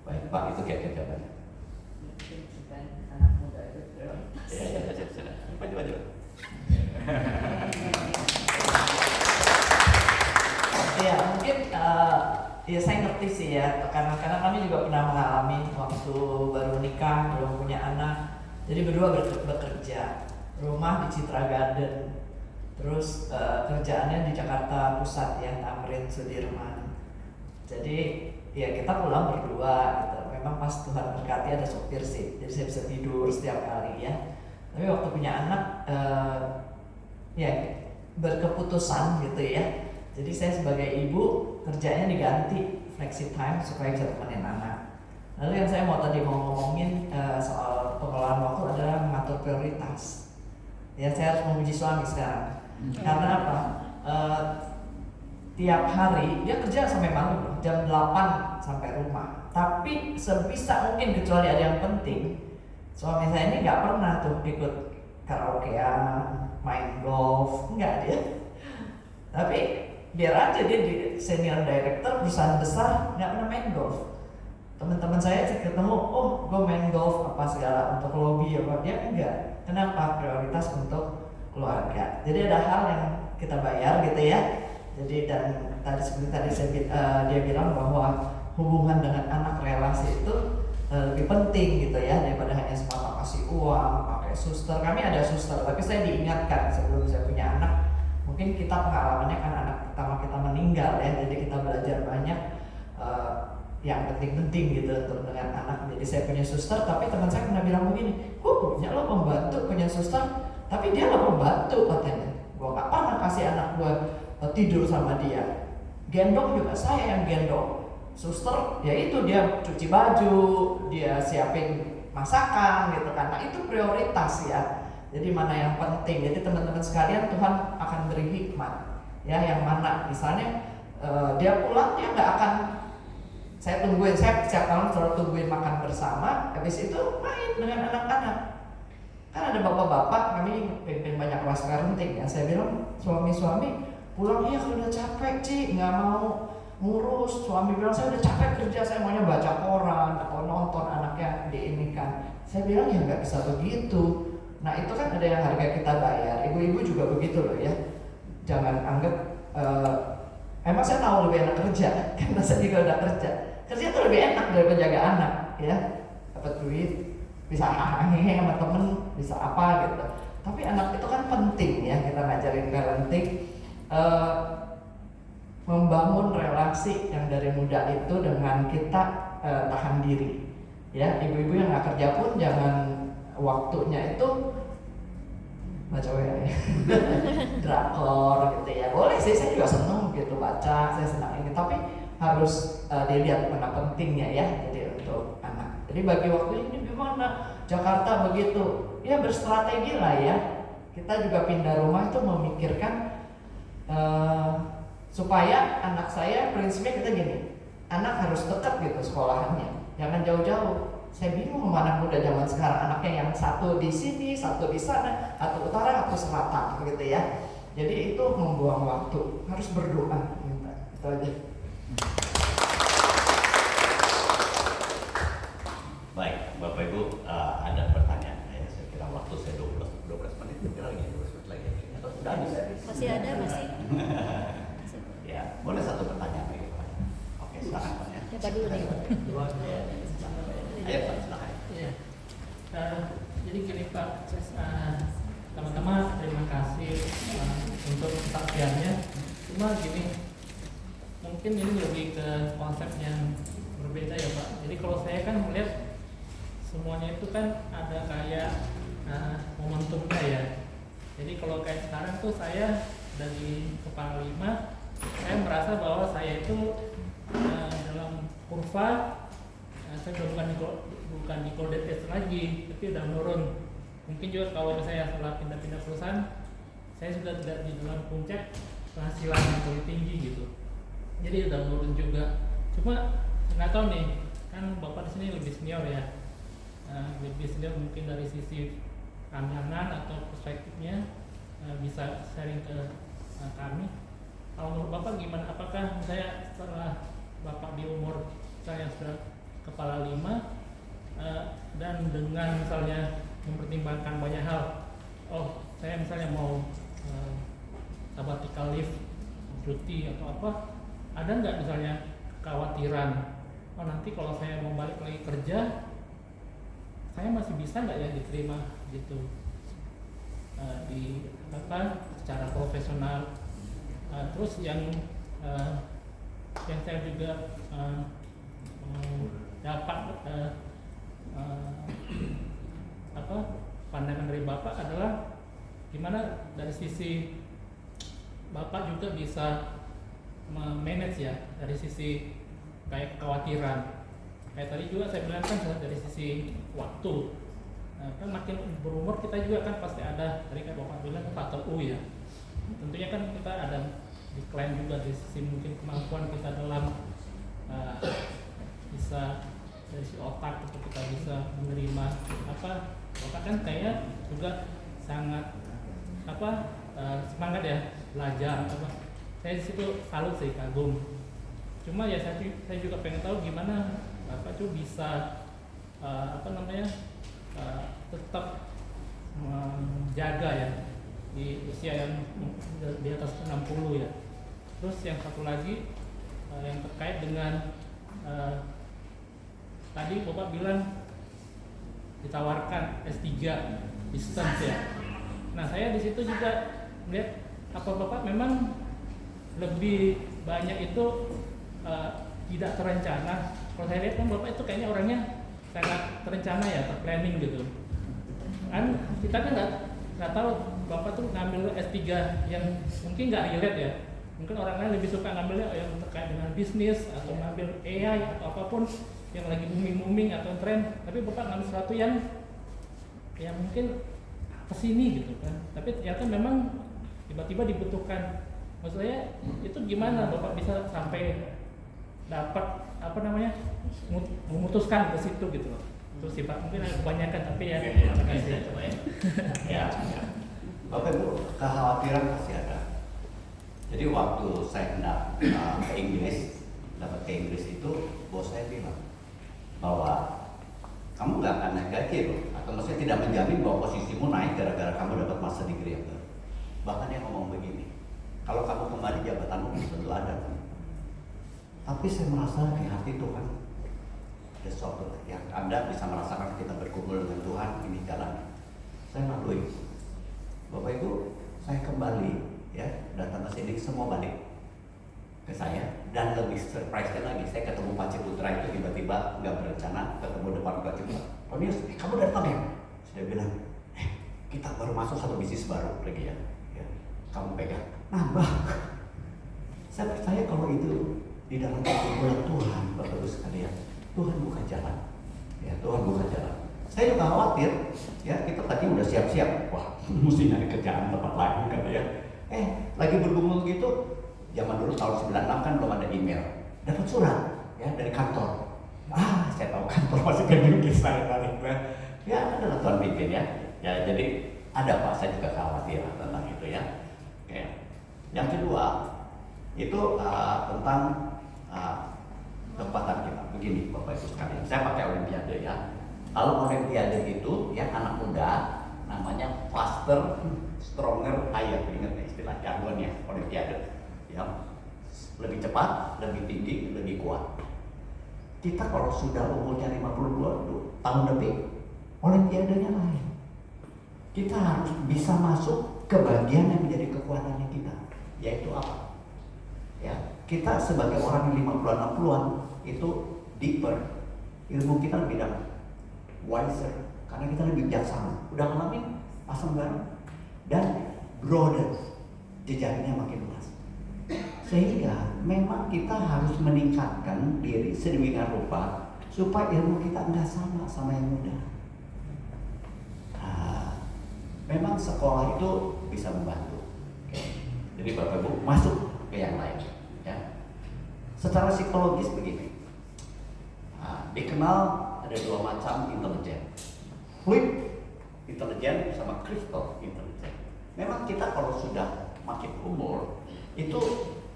Baik Pak, itu kayak jawabannya. Anak muda itu prioritas. Ya. Maju. Ya mungkin ya saya ngerti sih ya, karena kami juga pernah mengalami waktu baru nikah, belum punya anak, jadi berdua bekerja, rumah di Citra Garden, terus kerjaannya di Jakarta Pusat ya, Tamrin Sudirman. Jadi ya kita pulang berdua gitu. Memang pas Tuhan berkati ada sopir sih, jadi saya bisa tidur setiap kali ya. Tapi waktu punya anak ya berkeputusan gitu ya. Jadi saya sebagai ibu kerjanya diganti flexi time supaya bisa temenin anak. Lalu yang saya mau ngomongin soal pengelolaan waktu adalah mengatur prioritas. Ya saya harus memuji suami sekarang. Karena apa? Tiap hari dia kerja sampai malam, jam 8 sampai rumah. Tapi sebisa mungkin kecuali ada yang penting, suami saya ini nggak pernah tuh ikut karaokean, main golf, enggak dia. Tapi biar aja dia di senior director perusahaan besar nggak pernah main golf. Teman-teman saya ketemu, oh gue main golf apa segala untuk lobby apa, dia enggak. Kenapa? Prioritas untuk keluarga. Jadi ada hal yang kita bayar gitu ya. Jadi dan tadi seperti tadi dia bilang bahwa hubungan dengan anak, relasi itu lebih penting gitu ya daripada hanya semata kasih uang, pakai suster. Kami ada suster, tapi saya diingatkan sebelum saya punya anak, mungkin kita pengalamannya kan anak pertama kita meninggal ya, jadi kita belajar banyak yang penting-penting gitu untuk dengan anak. Jadi saya punya suster, tapi teman saya pernah bilang begini, punya lo pembantu, punya suster, tapi dia nggak pembantu katanya. Gua nggak pernah kasih anak gua tidur sama dia. Gendong juga saya yang gendong. Suster, ya itu dia cuci baju, dia siapin masakan gitu kan. Nah itu prioritas ya. Jadi mana yang penting. Jadi teman-teman sekalian, Tuhan akan beri hikmat. Ya yang mana misalnya dia pulang, dia nggak akan saya setiap tahun selalu tungguin makan bersama. Habis itu main dengan anak-anak. Kan ada bapak-bapak, kami pimpin banyak kelas parenting ya. Saya bilang suami-suami pulang ya kalau udah capek Ci, nggak mau ngurus. Suami bilang saya udah capek kerja, saya maunya baca koran atau nonton anaknya diinikan. Saya bilang ya nggak bisa begitu. Nah itu kan ada yang harga kita bayar. Ibu-ibu juga begitu loh ya. Jangan anggap emang saya tahu lebih enak kerja karena saya juga udah kerja. Kerja itu lebih enak daripada jaga anak ya. Dapat duit, bisa hahaha sama temen, bisa apa gitu. Tapi anak itu kan penting ya, kita ngajarin parenting. Membangun relasi yang dari muda itu dengan kita tahan diri ya. Ibu-ibu yang nggak kerja pun jangan waktunya itu baca WA ya. Drakor gitu ya, boleh sih, saya juga seneng gitu baca, saya senang ini, tapi harus dilihat mana pentingnya ya. Jadi untuk anak, jadi bagi waktu ini gimana, Jakarta begitu ya, berstrategi lah ya. Kita juga pindah rumah itu memikirkan supaya anak saya, prinsipnya kita gini, anak harus dekat gitu sekolahannya, jangan jauh-jauh. Saya bingung sama anak muda zaman sekarang, anaknya yang satu di sini, satu di sana, satu utara, satu selatan gitu ya. Jadi itu membuang waktu, harus berdoa minta, itu aja. Baik, Bapak Ibu, ada pertanyaan ya, saya kira waktu saya 12 menit, kira lagi 12 menit lagi atau sudah habis? Masih ada, masih. Ya, boleh satu pertanyaan lagi Pak. Oke, silakan Pak ya. Coba dulu nih. Ayo Pak, silakan. Ya. Jadi gini Pak, teman-teman terima kasih untuk kesaksiannya. Cuma gini, mungkin ini lebih ke konsep yang berbeda ya Pak. Jadi kalau saya kan melihat semuanya itu kan ada kayak momentumnya ya. Jadi kalau kayak sekarang tuh saya dari kepala 5, saya merasa bahwa saya itu dalam kurva, saya bukan di golden age lagi, tapi udah menurun. Mungkin juga kalau misalnya setelah pindah-pindah perusahaan, saya sudah tidak di dalam puncak penghasilan yang lebih tinggi gitu. Jadi udah menurun juga. Cuma nggak tahu nih, kan Bapak di sini lebih senior ya. Lebih senior mungkin dari sisi pandangan atau perspektifnya bisa sharing ke kami. Kalau menurut Bapak gimana? Apakah misalnya setelah Bapak di umur misalnya sudah kepala 5 dan dengan misalnya mempertimbangkan banyak hal, oh saya misalnya mau sabbatical leave, cuti atau apa, ada nggak misalnya kekhawatiran, oh nanti kalau saya mau balik lagi kerja, saya masih bisa nggak ya diterima gitu di apa secara profesional. Terus yang saya juga dapat apa pandangan dari Bapak adalah gimana dari sisi Bapak juga bisa manage ya dari sisi kayak kekhawatiran. Kayak tadi juga saya bilang kan dari sisi waktu, kan makin berumur kita juga kan pasti ada, tadi kan Bapak bilang faktor U ya. Tentunya kan kita ada decline juga dari sisi mungkin kemampuan kita dalam bisa dari si otak itu kita bisa menerima apa. Bapak kan kayaknya juga sangat apa semangat ya belajar apa. Saya di situ salut sih, kagum. Cuma ya saya juga pengen tahu gimana Bapak tuh bisa tetap menjaga ya di usia yang di atas 60 ya. Terus yang satu lagi yang terkait dengan tadi Bapak bilang ditawarkan S3 distance ya. Nah saya di situ juga melihat apa Bapak memang lebih banyak itu tidak terencana. Kalau saya lihat kan Bapak itu kayaknya orangnya sangat terencana ya, terplanning gitu. Kan kita kan nggak tahu Bapak tuh ngambil S3 yang mungkin nggak relate ya. Mungkin orang lain lebih suka ngambilnya yang terkait dengan bisnis atau ngambil AI atau apapun yang lagi booming atau tren. Tapi Bapak ngambil sesuatu yang mungkin kesini gitu kan. Tapi ternyata memang tiba-tiba dibutuhkan. Maksud saya itu gimana Bapak bisa sampai dapat memutuskan ke situ gitu loh. Terus sih Pak mungkin ada kebanyakan tapi ya. Terima kasih. Ya. Bapak Ibu, kekhawatiran pasti ada. Jadi waktu saya hendak ke Inggris, dapat ke Inggris itu bos saya bilang bahwa kamu nggak akan naik gaji loh, atau maksudnya tidak menjamin bahwa posisimu naik gara-gara kamu dapat master degree yang baru. Bahkan dia ngomong begini, kalau kamu kembali jabatanmu belum tentu ada. Tapi saya merasa di hati Tuhan ada sesuatu yang Anda bisa merasakan kita berkumpul dengan Tuhan, ini jalan. Saya lalui. Bapak Ibu, saya kembali ya datang ke sini semua balik ke saya dan lebih surprise lagi saya ketemu Pak Ciputra itu tiba-tiba nggak berencana ketemu depan Pak Ciputra. Ronius, kamu datang ya? Saya bilang, kita baru masuk satu bisnis baru lagi ya. Kamu pegang. Nambah. Saya percaya kalau itu di dalam perkumpulan Tuhan, Bapak Ibu sekalian, Tuhan buka jalan. Ya, Tuhan buka jalan. Saya juga khawatir, ya kita tadi udah siap-siap, wah mesti nyari kerjaan tempat lain kan ya. Lagi bergumul gitu, zaman dulu tahun 96 kan belum ada email, dapat surat ya dari kantor. Saya tahu kantor masih kayak saya balik ya adalah Tuhan bikin ya. Ya jadi ada Pak, saya juga khawatir tentang itu ya. Yang kedua itu tentang kekuatan kita. Begini Bapak Ibu sekalian, saya pakai Olimpiade ya. Kalau Olimpiade itu ya anak muda namanya faster, stronger, higher. Ingat nih istilah jargonnya Olimpiade. Ya, lebih cepat, lebih tinggi, lebih kuat. Kita kalau sudah umurnya 52 tahun lebih, Olimpiadenya lain. Kita harus bisa masuk ke bagian yang menjadi kekuatannya kita, yaitu apa? Kita sebagai orang yang 50-an 60-an itu deeper, ilmu kita lebih dalam, wiser, karena kita lebih bijaksana. Udah ngalamin asam garam dan broader, jejaringnya makin luas. Sehingga memang kita harus meningkatkan diri sedemikian rupa supaya ilmu kita nggak sama yang muda. Nah, memang sekolah itu bisa membantu. Oke. Jadi Bapak Ibu masuk ke yang lain. Ya. Secara psikologis begini, dikenal ada dua macam intelijen, fluid intelijen sama crystal intelijen. Memang kita kalau sudah makin umur itu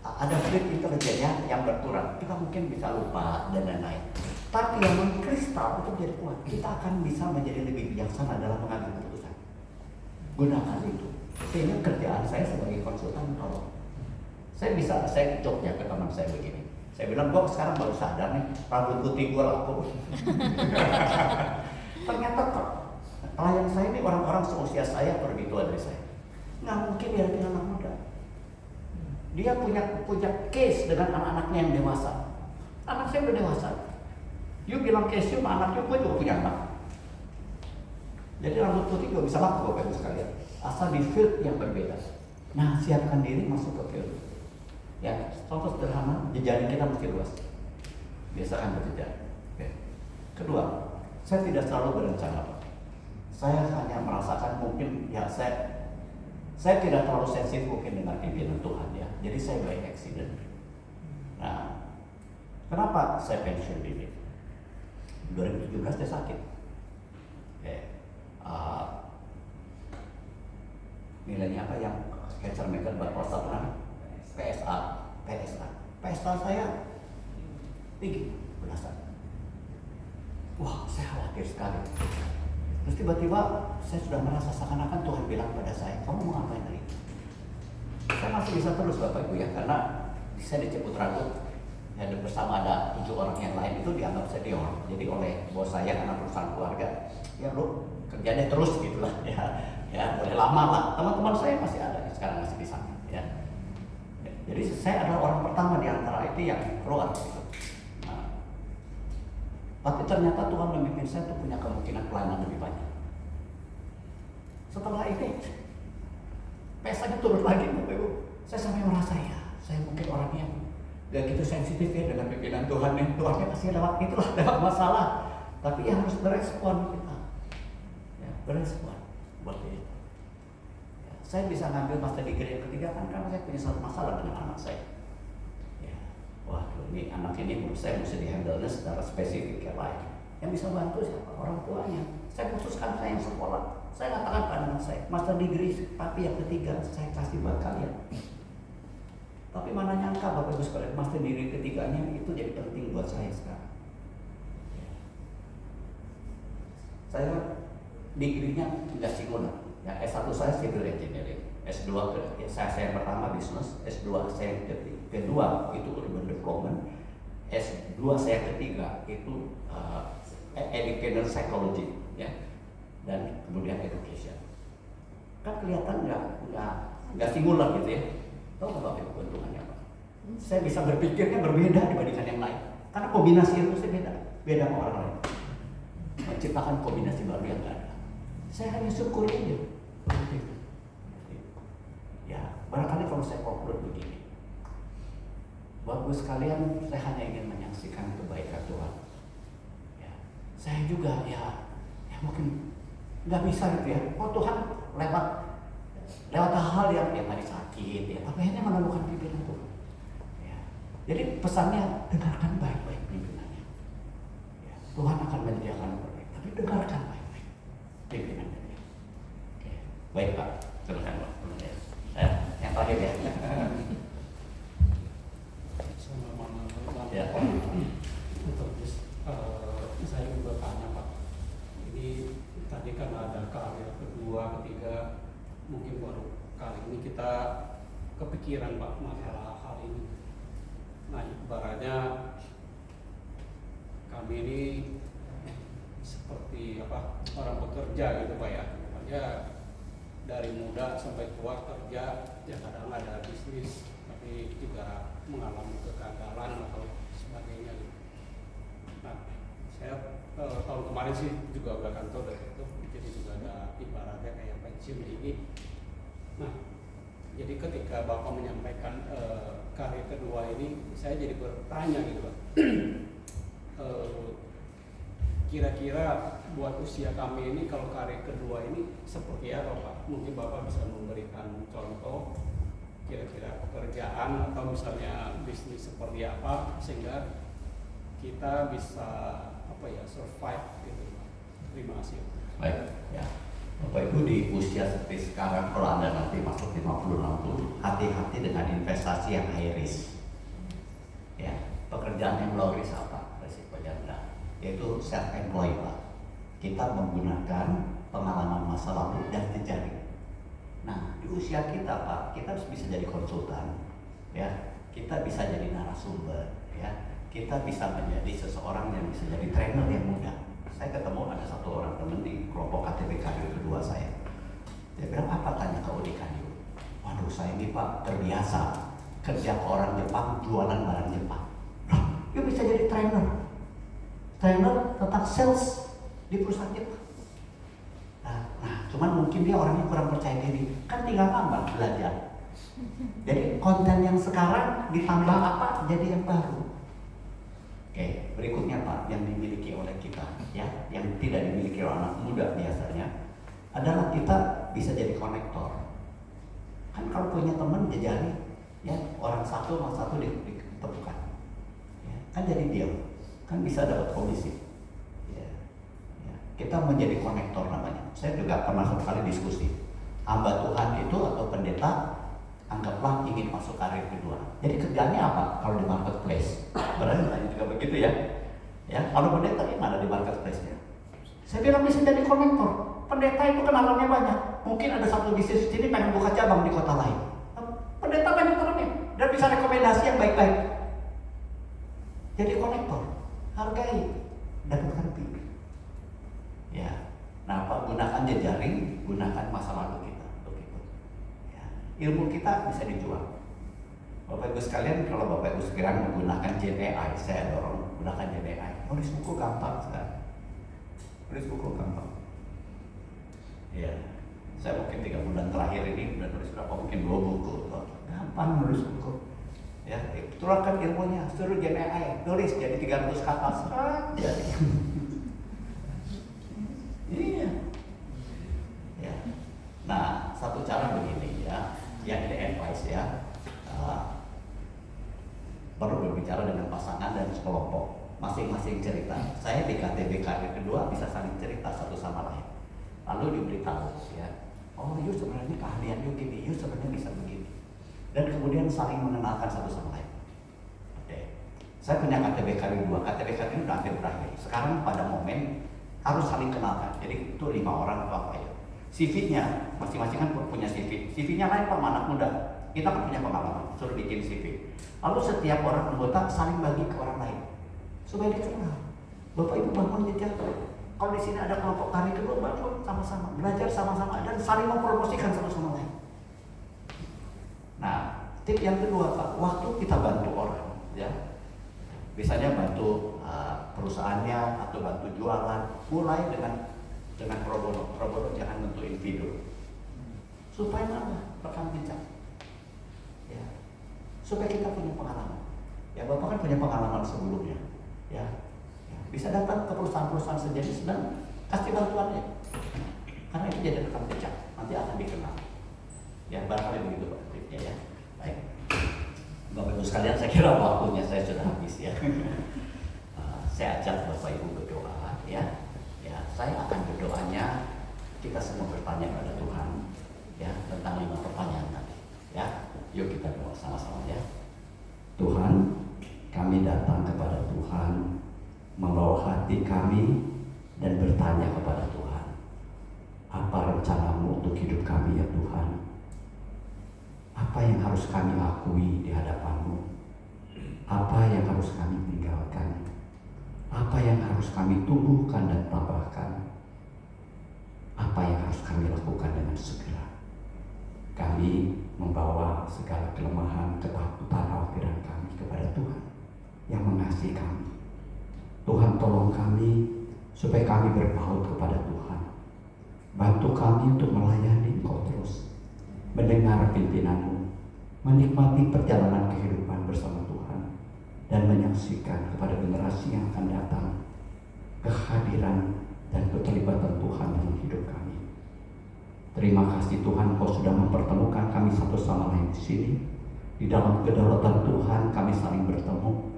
ada fluid intelijennya yang berkurang, kita mungkin bisa lupa dan lain-lain. Tapi yang mengkristal itu jadi kuat, kita akan bisa menjadi lebih bijaksana dalam mengambil keputusan. Gunakan itu. Sehingga kerjaan saya sebagai konsultan kalau saya jobnya ke teman saya begini. Saya bilang, gue sekarang baru sadar nih, rambut putih gue laku. Ternyata klien saya ini orang-orang seusia saya atau lebih tua dari saya. Nggak mungkin dia lebih anak muda. Dia punya case dengan anak-anaknya yang dewasa. Anak saya udah dewasa. You bilang case you sama anaknya, gue juga punya anak. Jadi rambut putih gue bisa laku Bapak Ibu sekalian. Asal di field yang berbeda. Nah, siapkan diri masuk ke field. Ya, contoh sederhana, jejaring kita mesti luas. Biasakan berjejaring. Oke. Kedua, saya tidak selalu berencana, Pak. Saya hanya merasakan mungkin ya saya tidak terlalu sensitif mungkin dengan pimpinan Tuhan ya. Jadi saya by accident. Nah, kenapa saya pensiun dini? 2017 saya sakit. Nilainya apa yang cancer maker prostat namanya? PSA saya tinggi belasan. Wah, saya khawatir sekali. Terus tiba-tiba saya sudah merasa seakan-akan Tuhan bilang pada saya, kamu mau ngapain hari ini? Saya masih bisa terus Bapak Ibu ya, karena saya dicebut rambut. Ya, bersama ada 7 orang yang lain itu dianggap senior. Jadi oleh bos saya karena perusahaan keluarga, ya lu kerjanya terus gitulah ya boleh lama lah. Teman-teman saya masih ada sekarang masih di sana ya. Jadi saya adalah orang pertama di antara itu yang keluar gitu. Nah, tapi ternyata Tuhan memimpin saya untuk punya kemungkinan pelayanan lebih banyak. Setelah ini pesanya turun lagi Bapak Ibu. Saya sampai merasa ya, saya mungkin orangnya gak gitu sensitif ya dengan pimpinan Tuhan ya. Tuhannya pasti lewat masalah. Tapi ya harus berespon kita. Ya, berespon buat itu. Ya, saya bisa ngambil master degree yang ketiga kan karena saya punya satu masalah dengan anak saya. Ya, waduh ini anak ini menurut saya mesti di-handle secara spesifik yang lain. Yang bisa bantu siapa? Orang tuanya. Saya putuskan saya yang sekolah. Saya katakan pada anak saya, master degree tapi yang ketiga saya kasih buat kalian. Tapi mana nyangka Bapak Ibu sekalian, master degree ketiganya itu jadi penting buat saya sekarang. Saya degree-nya tidak singular. Ya, S1 saya civil engineering, S2 saya yang pertama bisnis, S2 saya yang kedua itu urban development, S2 saya ketiga itu educational psychology, ya, dan kemudian education. Kan kelihatan nggak singular gitu ya. Tahu nggak Bapak keuntungannya apa? Saya bisa berpikirnya berbeda dibandingkan yang lain. Karena kombinasi ilmu saya beda sama orang lain. Menciptakan kombinasi baru yang nggak ada. Saya hanya syukur aja. Ya, barangkali kalau saya conclude begini. Bapak sekalian, saya hanya ingin menyaksikan kebaikan Tuhan. Ya, saya juga ya mungkin nggak bisa gitu ya. Oh Tuhan lewat hal yang tadi sakit ya, tapi hanya menemukan pimpinan Tuhan. Ya. Jadi pesannya dengarkan baik-baik pimpinannya. Ya. Tuhan akan menyediakan berbaik, tapi dengarkan baik-baik pimpinannya. Oke. Baik Pak, silakan Pak. Yang terakhir ya. Ya. Saya juga tanya Pak. Ini tadi kan ada karya kedua, ketiga. Mungkin baru kali ini kita kepikiran Pak masalah hal ini. Nah ibaratnya kami ini seperti orang bekerja gitu Pak ya. Makanya dari muda sampai tua kerja, ya kadang ada bisnis, tapi juga juga mengalami kegagalan atau sebagainya gitu. Nah, saya tahun kemarin sih juga udah kantor dari itu, jadi juga ada ibaratnya kayak pensiun ini. Nah, jadi ketika Bapak menyampaikan karir kedua ini, saya jadi bertanya gitu Pak. Kira-kira buat usia kami ini kalau karir kedua ini seperti apa Pak? Mungkin Bapak bisa memberikan contoh kira-kira pekerjaan atau misalnya bisnis seperti apa sehingga kita bisa survive gitu Pak. Terima kasih. Baik, ya. Bapak Ibu di usia seperti sekarang, kalau Anda nanti masuk 50-60, hati-hati dengan investasi yang high risk. Ya, pekerjaan yang low risk apa? Resikonya rendah, yaitu self-employed Pak. Kita menggunakan pengalaman masa lalu dan jejaring. Nah, di usia kita Pak, kita harus bisa jadi konsultan, ya. Kita bisa jadi narasumber, ya. Kita bisa menjadi seseorang yang bisa jadi trainer yang muda. Saya ketemu ada satu orang teman di kelompok KTP karir kedua saya. Dia bilang, apa tanya ke Odikadio? Waduh, saya ini Pak terbiasa kerja ke orang Jepang, jualan barang Jepang. Loh, yuk bisa jadi trainer. Trainer tentang sales di perusahaan Jepang. Nah, cuman mungkin dia orangnya kurang percaya diri. Kan tinggal nambah belajar. Jadi konten yang sekarang ditambah apa jadi yang baru. Oke, berikutnya Pak, yang dimiliki oleh kita, ya, yang tidak dimiliki oleh anak muda biasanya adalah kita bisa jadi konektor. Kan kalau punya teman jejari, ya, orang satu sama satu ditemukan, ya, kan jadi deal, kan bisa dapat komisi. Ya, ya. Kita menjadi konektor namanya. Saya juga pernah sekali diskusi, hamba Tuhan itu atau pendeta anggaplah ingin masuk karir kedua. Jadi kerjanya apa kalau di marketplace? Berarti juga begitu ya. Ya, kalau pendeta gimana di marketplace-nya? Saya bilang bisa jadi konektor. Pendeta itu kenalannya banyak. Mungkin ada satu bisnis di sini pengen buka cabang di kota lain. Pendeta pengen temennya dan bisa rekomendasi yang baik-baik. Jadi konektor, hargai dan mengerti. Ya, nah Pak, gunakan jejaring, gunakan masa lalu kita untuk itu. Ya, ilmu kita bisa dijual. Bapak Ibu sekalian, kalau Bapak Ibu sekarang menggunakan GenAI, saya dorong gunakan GenAI. Nulis buku gampang sekarang. Nulis buku gampang. Ya, saya mungkin 3 bulan terakhir ini udah nulis berapa? Mungkin 2 buku. Gampang nulis buku. Ya, tularkan ilmunya, suruh GenAI, nulis jadi 300 kata serat jadi. Iya. Ya. Nah, satu cara begini ya, yang di advice ya. Perlu berbicara dengan pasangan dan sekelompok, masing-masing cerita. Saya di KTB karir kedua bisa saling cerita satu sama lain. Lalu diberitahu ya, oh you sebenarnya keahlian you gini, you sebenarnya bisa begini. Dan kemudian saling mengenalkan satu sama lain. Oke. Saya punya KTB karir 2, KTB karir udah hampir berakhir. Sekarang pada momen harus saling kenalkan. Jadi itu 5 orang atau apa ya. CV-nya, masing-masing kan punya CV. CV-nya lain Pak, anak muda. Kita kan punya pengalaman, suruh bikin CV. Lalu setiap orang anggota saling bagi ke orang lain supaya dikenal. Bapak Ibu bangun jejak. Kalau di sini ada kelompok karir kedua, bangun sama-sama, belajar sama-sama dan saling mempromosikan satu sama lain. Nah, tip yang kedua Pak, waktu kita bantu orang, ya, biasanya bantu perusahaannya atau bantu jualan, mulai dengan pro bono. Pro bono jangan bentuk individu, supaya nambah rekam jejak. Ya, supaya kita punya pengalaman. Ya, Bapak kan punya pengalaman sebelumnya. Ya, bisa datang ke perusahaan-perusahaan sejenis dan kasih bantuannya. Karena itu jadi rekam jejak, nanti akan dikenal. Ya, barangkali begitu Pak tipnya ya. Baik. Bapak Ibu sekalian, saya kira waktunya saya sudah habis ya. Saya ajak Bapak Ibu berdoa ya. Ya, saya akan berdoanya kita semua bertanya pada Tuhan ya tentang 5 pertanyaan tadi. Ya. Yuk kita doa sama-sama ya. Tuhan, kami datang kepada Tuhan, membawa hati kami dan bertanya kepada Tuhan, apa rencanamu untuk hidup kami ya Tuhan? Apa yang harus kami akui di hadapan-Mu? Apa yang harus kami tinggalkan? Apa yang harus kami tumbuhkan dan tambahkan? Apa yang harus kami lakukan dengan segera? Kami membawa segala kelemahan, ketakutan, khawatir yang mengasihi kami. Tuhan tolong kami supaya kami berpaut kepada Tuhan. Bantu kami untuk melayani Engkau terus, mendengar pimpinan-Mu, menikmati perjalanan kehidupan bersama Tuhan, dan menyaksikan kepada generasi yang akan datang kehadiran dan keterlibatan Tuhan dalam hidup kami. Terima kasih Tuhan, Kau sudah mempertemukan kami satu sama lain di sini. Di dalam kedaulatan Tuhan kami saling bertemu,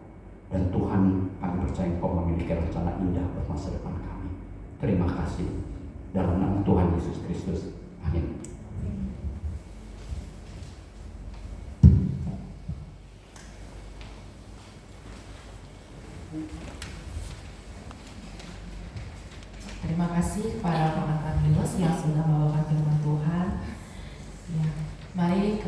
dan Tuhan, kami percaya Engkau memiliki rencana indah buat masa depan kami. Terima kasih. Dalam nama Tuhan Yesus Kristus. Amin. Terima kasih kepada Pak Antonius yang sudah membawakan firman Tuhan. Ya, mari